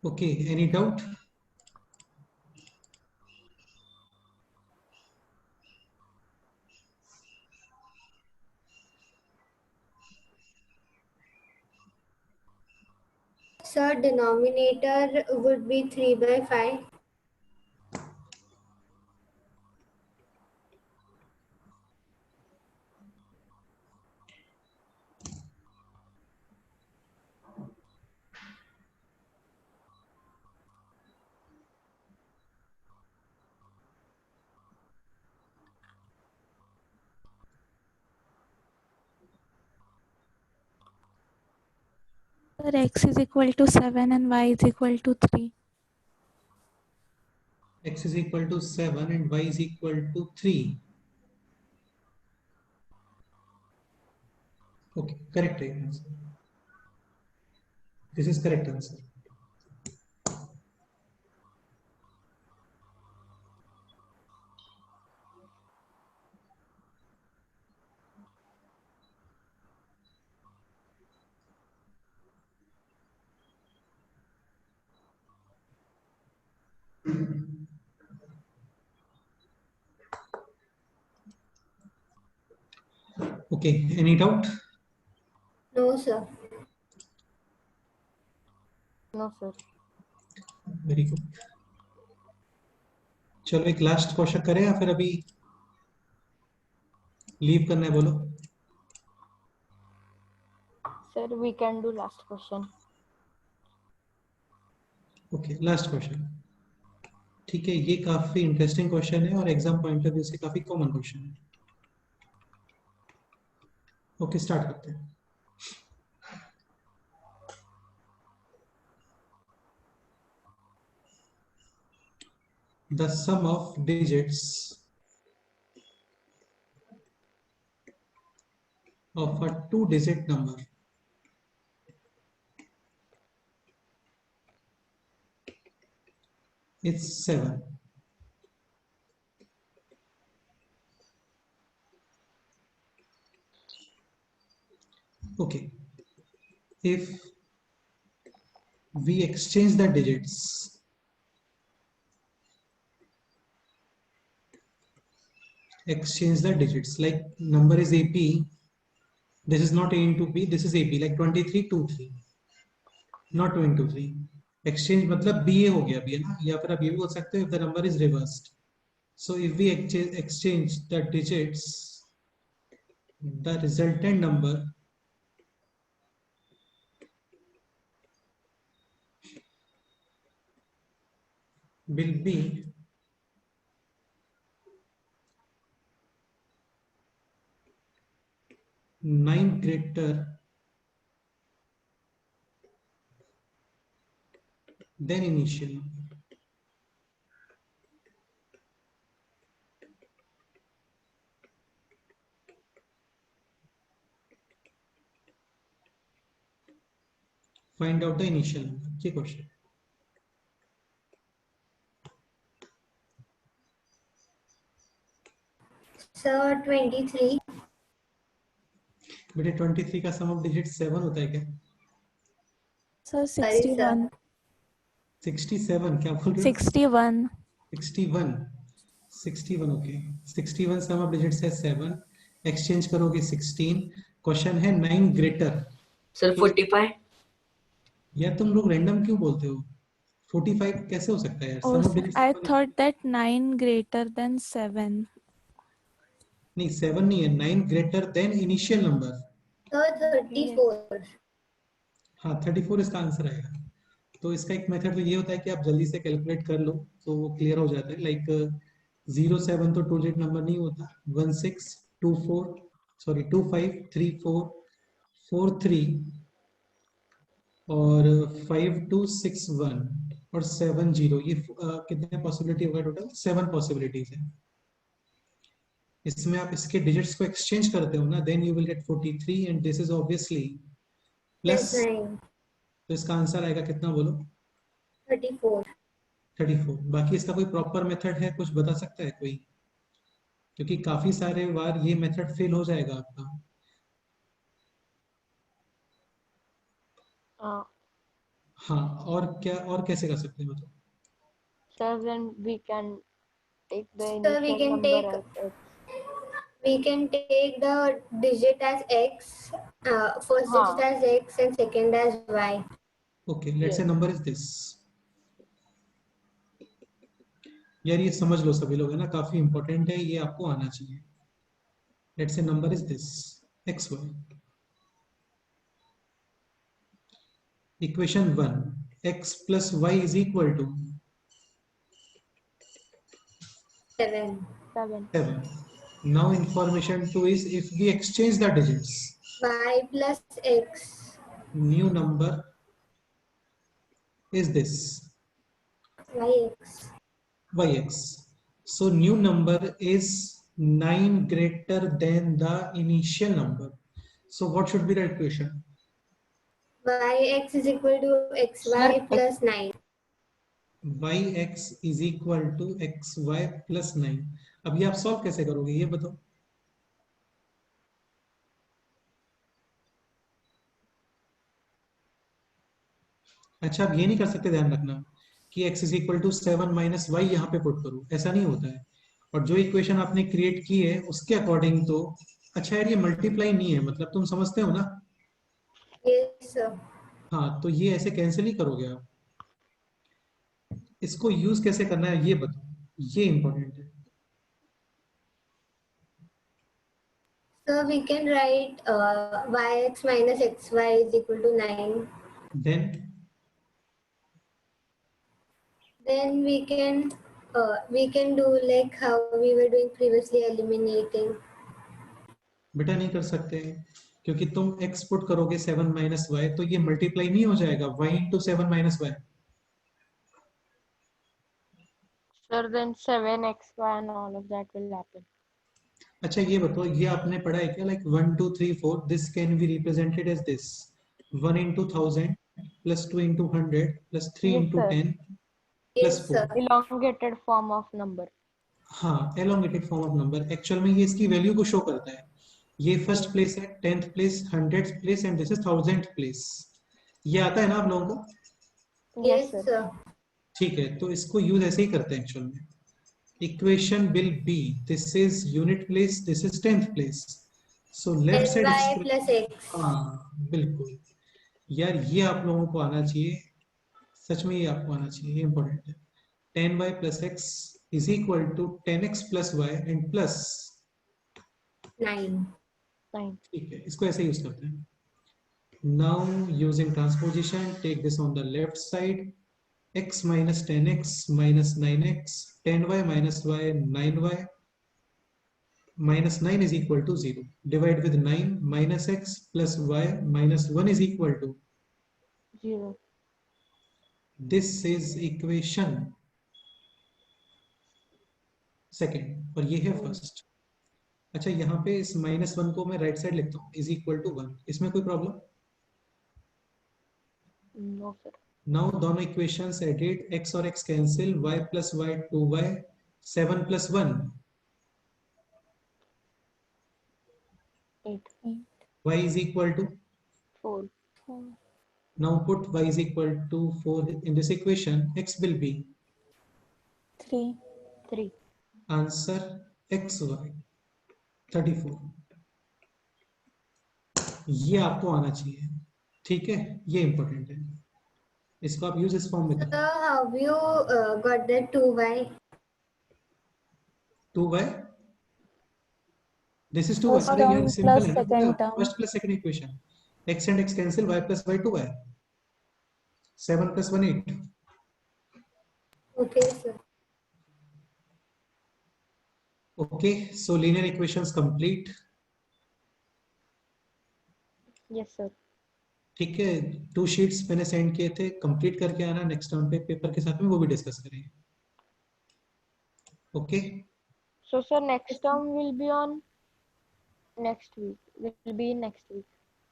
Okay, any doubt? Sir, denominator would be 3/5. Sir, x is equal to 7 and y is equal to 3. X is equal to 7 and y is equal to 3. Okay, correct answer. This is correct answer. Okay, any doubt? No, sir. No, sir. Very good. चलो एक last question करें या फिर अभी leave करना है? बोलो. Sir, we can do last question. Okay, last question. ठीक है, ये काफी इंटरेस्टिंग क्वेश्चन है और एग्जाम पॉइंट ऑफ व्यू से काफी कॉमन क्वेश्चन है. ओके, स्टार्ट करते हैं. The sum of digits of a two-digit number is 7. Okay, if we exchange the digits, like number is AP, this is not A into B, this is AP, like 23 2 3, not 2 into 3. Exchange मतलब BA हो गया, BA ना, या फिर आप ये भी बोल सकते हो if the number is reversed. So if we exchange the digits, the resultant number will be 9 greater than initial number. Find out the initial number. ये क्वेश्चन. Sir, 23. बेटे 23 का सम ऑफ डिजिट 7 होता है क्या? Sir, Sorry, sir. 61. 67 क्या बोल रहे हो? 61. 61. 61 ओके. 61 सम ऑफ डिजिट्स है 7. एक्सचेंज करोगे 16। क्वेश्चन है 9 ग्रेटर। सर 45। यार तुम लोग रैंडम क्यों बोलते हो? 45 कैसे हो सकता है यार? Oh, sum of I digits thought that 9 greater than 7. नहीं, 7 नहीं है, 9 greater than initial number. Sir, 34. हाँ 34 इसका आंसर आएगा। तो इसका एक मेथड तो ये होता है कि आप जल्दी से कैलकुलेट कर लो तो वो क्लियर हो जाता है। लाइक 07 तो 2 डिजिट नंबर नहीं होता। 1624 सॉरी 253443 और 5261 और 70, ये कितने पॉसिबिलिटी होगा टोटल? 7 पॉसिबिलिटीज है। इसमें आप इसके डिजिट्स को एक्सचेंज करते हो ना, then you will get 43 and this is obviously plus. Plus 9. तो इसका आंसर आएगा कितना बोलो? 34. 34। बाकी इसका कोई प्रॉपर मेथड है, कुछ बता सकता है कोई? क्योंकि काफी सारे बार ये मेथड फेल हो जाएगा आपका। हाँ, और क्या, और कैसे कर सकते हैं मतलब? Sir, then we can take the Sir, we initial can number take as x. we can take the digit as x, first digit as x and second as y. Okay, let's say Yes. Number is this. यार ये समझ लो सभी लोग, है ना, काफी important है, ये आपको आना चाहिए। Let's say number is this x y. Equation 1, x plus y is equal to 7. 7. 7. Now information 2 is if we exchange the digits, Y plus x. new number is this Yx. yx. So new number is 9 greater than the initial number. So what should be the equation? Yx is equal to xy plus 9. yx is equal to xy plus 9. अब ये आप solve कैसे करोगे ये बताओ? अच्छा, आप ये नहीं कर सकते, ध्यान रखना कि x is equal to 7 minus y यहाँ पे पुट करो, ऐसा नहीं होता है। और जो इक्वेशन आपने क्रिएट की है उसके अकॉर्डिंग तो अच्छा यार ये मल्टीप्लाई नहीं है, मतलब तुम समझते हो ना? Yes, sir. हाँ, तो ये ऐसे कैंसिल ही करोगे आप। इसको यूज कैसे करना है ये बताओ, ये इंपॉर्टेंट है। So we can write yx minus xy is equal to 9. Then we can do like how we were doing previously, eliminating. बेटा नहीं कर सकते क्योंकि तुम x पुट करोगे 7 माइनस वाई तो ये मल्टीप्लाई नहीं हो जाएगा, y into 7 minus y. Sir, then 7xy and all of that will happen. अच्छा ये बताओ, ये आपने पढ़ा है क्या? Like 1 2 3 4 this can be represented as this 1 into 1000 plus 2 into 100 plus 3 Yes, into sir. 10 plus Yes, 4। sir. Elongated form of number. हाँ, elongated form of number। Actual में ये इसकी वैल्यू को शो करता है। ये फर्स्ट प्लेस है, 10th place, 100th place and this is 1000th place. ये आता है ना आप लोगों को? Yes, Yes, sir. sir. ठीक है, तो इसको यूज ऐसे ही करते हैं एक्चुअल में। Equation will B this is unit place, this is 10th place, so left side Sy plus x. हाँ बिल्कुल। यार ये आप लोगों को आना चाहिए, सच में ये आपको आना चाहिए, ये इंपॉर्टेंट है। 10y plus x is equal to 10x plus y and plus 9. 9. ठीक है, इसको ऐसे यूज करते हैं। Now using transposition, take this on the left side, x minus 10x minus 9x, 10y minus y 9y minus 9 is equal to 0. Divide with 9 minus x plus y minus 1 is equal to 0. this is equation second और ये है first. अच्छा यहाँ पे इस -1 को मैं right side लिखता हूँ इज इक्वल टू 1, इसमें कोई प्रॉब्लम? No, sir. नाउ दोनों इक्वेशंस एडिट, x और x cancel, y plus y 2y, 7 plus 1 8. y is equal to 4. now put y is equal to 4 in this equation, x will be 3. 3. answer xy 34। ये आपको आना चाहिए, ठीक है, ये important है, इसको आप यूज इस फॉर्म में So करो। how you got that 2y? 2y, this is 2y, First अरे यार term सिंपल plus है ना बेटा, second term. First plus second equation, x and x cancel, y plus y 2y, 7 plus 1 8। Okay, sir. Okay, so linear equations complete, Yes, sir. ठीक है। 2 sheets मैंने send किए थे, कंप्लीट करके आना, नेक्स्ट टर्म पे पेपर के साथ में वो भी डिस्कस करेंगे। Okay So, sir, next term will be on next week. Will be in next week.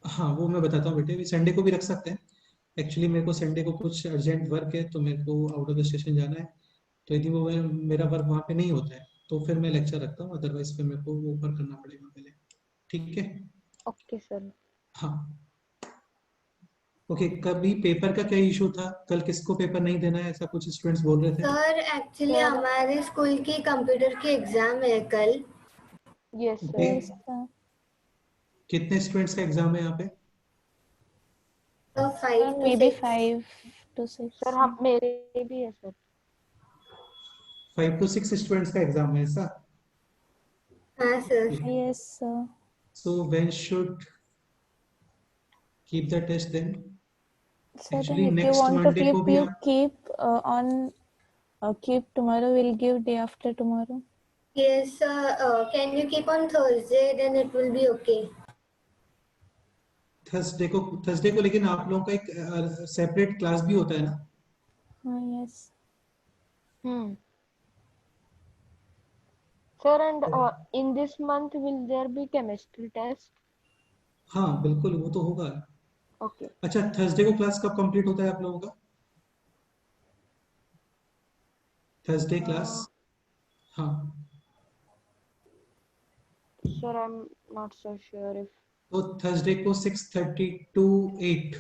हाँ, वो मैं बताता हूँ बेटे, संडे को भी रख सकते हैं। एक्चुअली मेरे को संडे को कुछ अर्जेंट वर्क है, तो मेरे को आउट ऑफ द स्टेशन जाना है, तो यदि वो मेरा वर्क वहाँ पे नहीं होता है तो फिर मैं लेक्चर रखता हूँ, अदरवाइज फिर मेरे को वो ऊपर करना पड़ेगा पहले, ठीक है। Okay, sir. हाँ ओके, कभी पेपर का क्या इशू था, कल किसको पेपर नहीं देना है, ऐसा कुछ स्टूडेंट्स बोल रहे थे। Sir actually Sir. हमारे स्कूल की कंप्यूटर की एग्जाम है कल। Yes, sir. Okay. Yes, sir. कितने स्टूडेंट्स का एग्जाम है यहाँ पे। तो 5 to Maybe 6. 5 to 6. Sir, हम मेरे भी है sir. 5 to 6 स्टूडेंट्स का एग्जाम है ऐसा। हाँ sir. Yes, sir. So when should keep the test then? So Actually, then if you next want to Monday को keep, भी you आप keep on keep tomorrow. We'll give day after tomorrow. Yes sir. Can you keep on Thursday? Then it will be okay. Thursday को लेकिन आप लोगों का एक separate class भी होता है ना। Yes. Sir, and in this month will there be chemistry test? हाँ बिल्कुल, वो तो होगा। Okay. अच्छा, थर्सडे को क्लास कब कंप्लीट होता है आप लोगों का, थर्सडे क्लास। हाँ Sir, I'm not so sure if. तो थर्सडे को 6:30 to 8,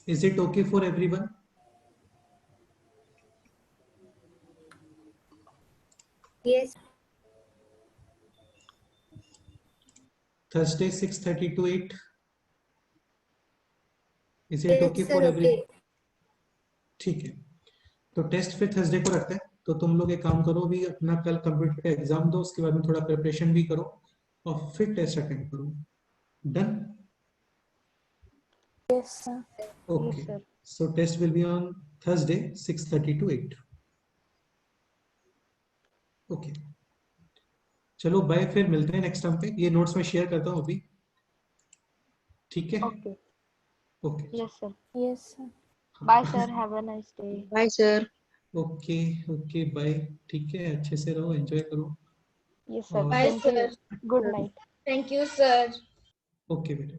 is it okay for everyone. Yes. Thursday 6:30 to 8, is it Yes okay sir. For everyone. Okay. ठीक है, तो टेस्ट फिर थर्सडे को रखते हैं। तो तुम लोग एक काम करो, भी अपना कल कंप्यूटर का एग्जाम दो, उसके बाद में थोड़ा प्रिपरेशन भी करो और फिर टेस्ट अटेंड करो। Done. Yes, sir. Okay, Yes, sir. So test will be on Thursday 6:30 to 8। Okay चलो बाय, फिर मिलते हैं नेक्स्ट टाइम पे। ये नोट्स मैं शेयर करता हूँ अभी, ठीक है। Okay. Okay Yes, sir. Yes, sir. Bye, sir. Have a nice day. Bye, sir. Okay okay bye, ठीक है, अच्छे से रहो, एंजॉय करो। Yes, sir. Bye, Thank you. Good night. Thank you, sir. Okay बेटा।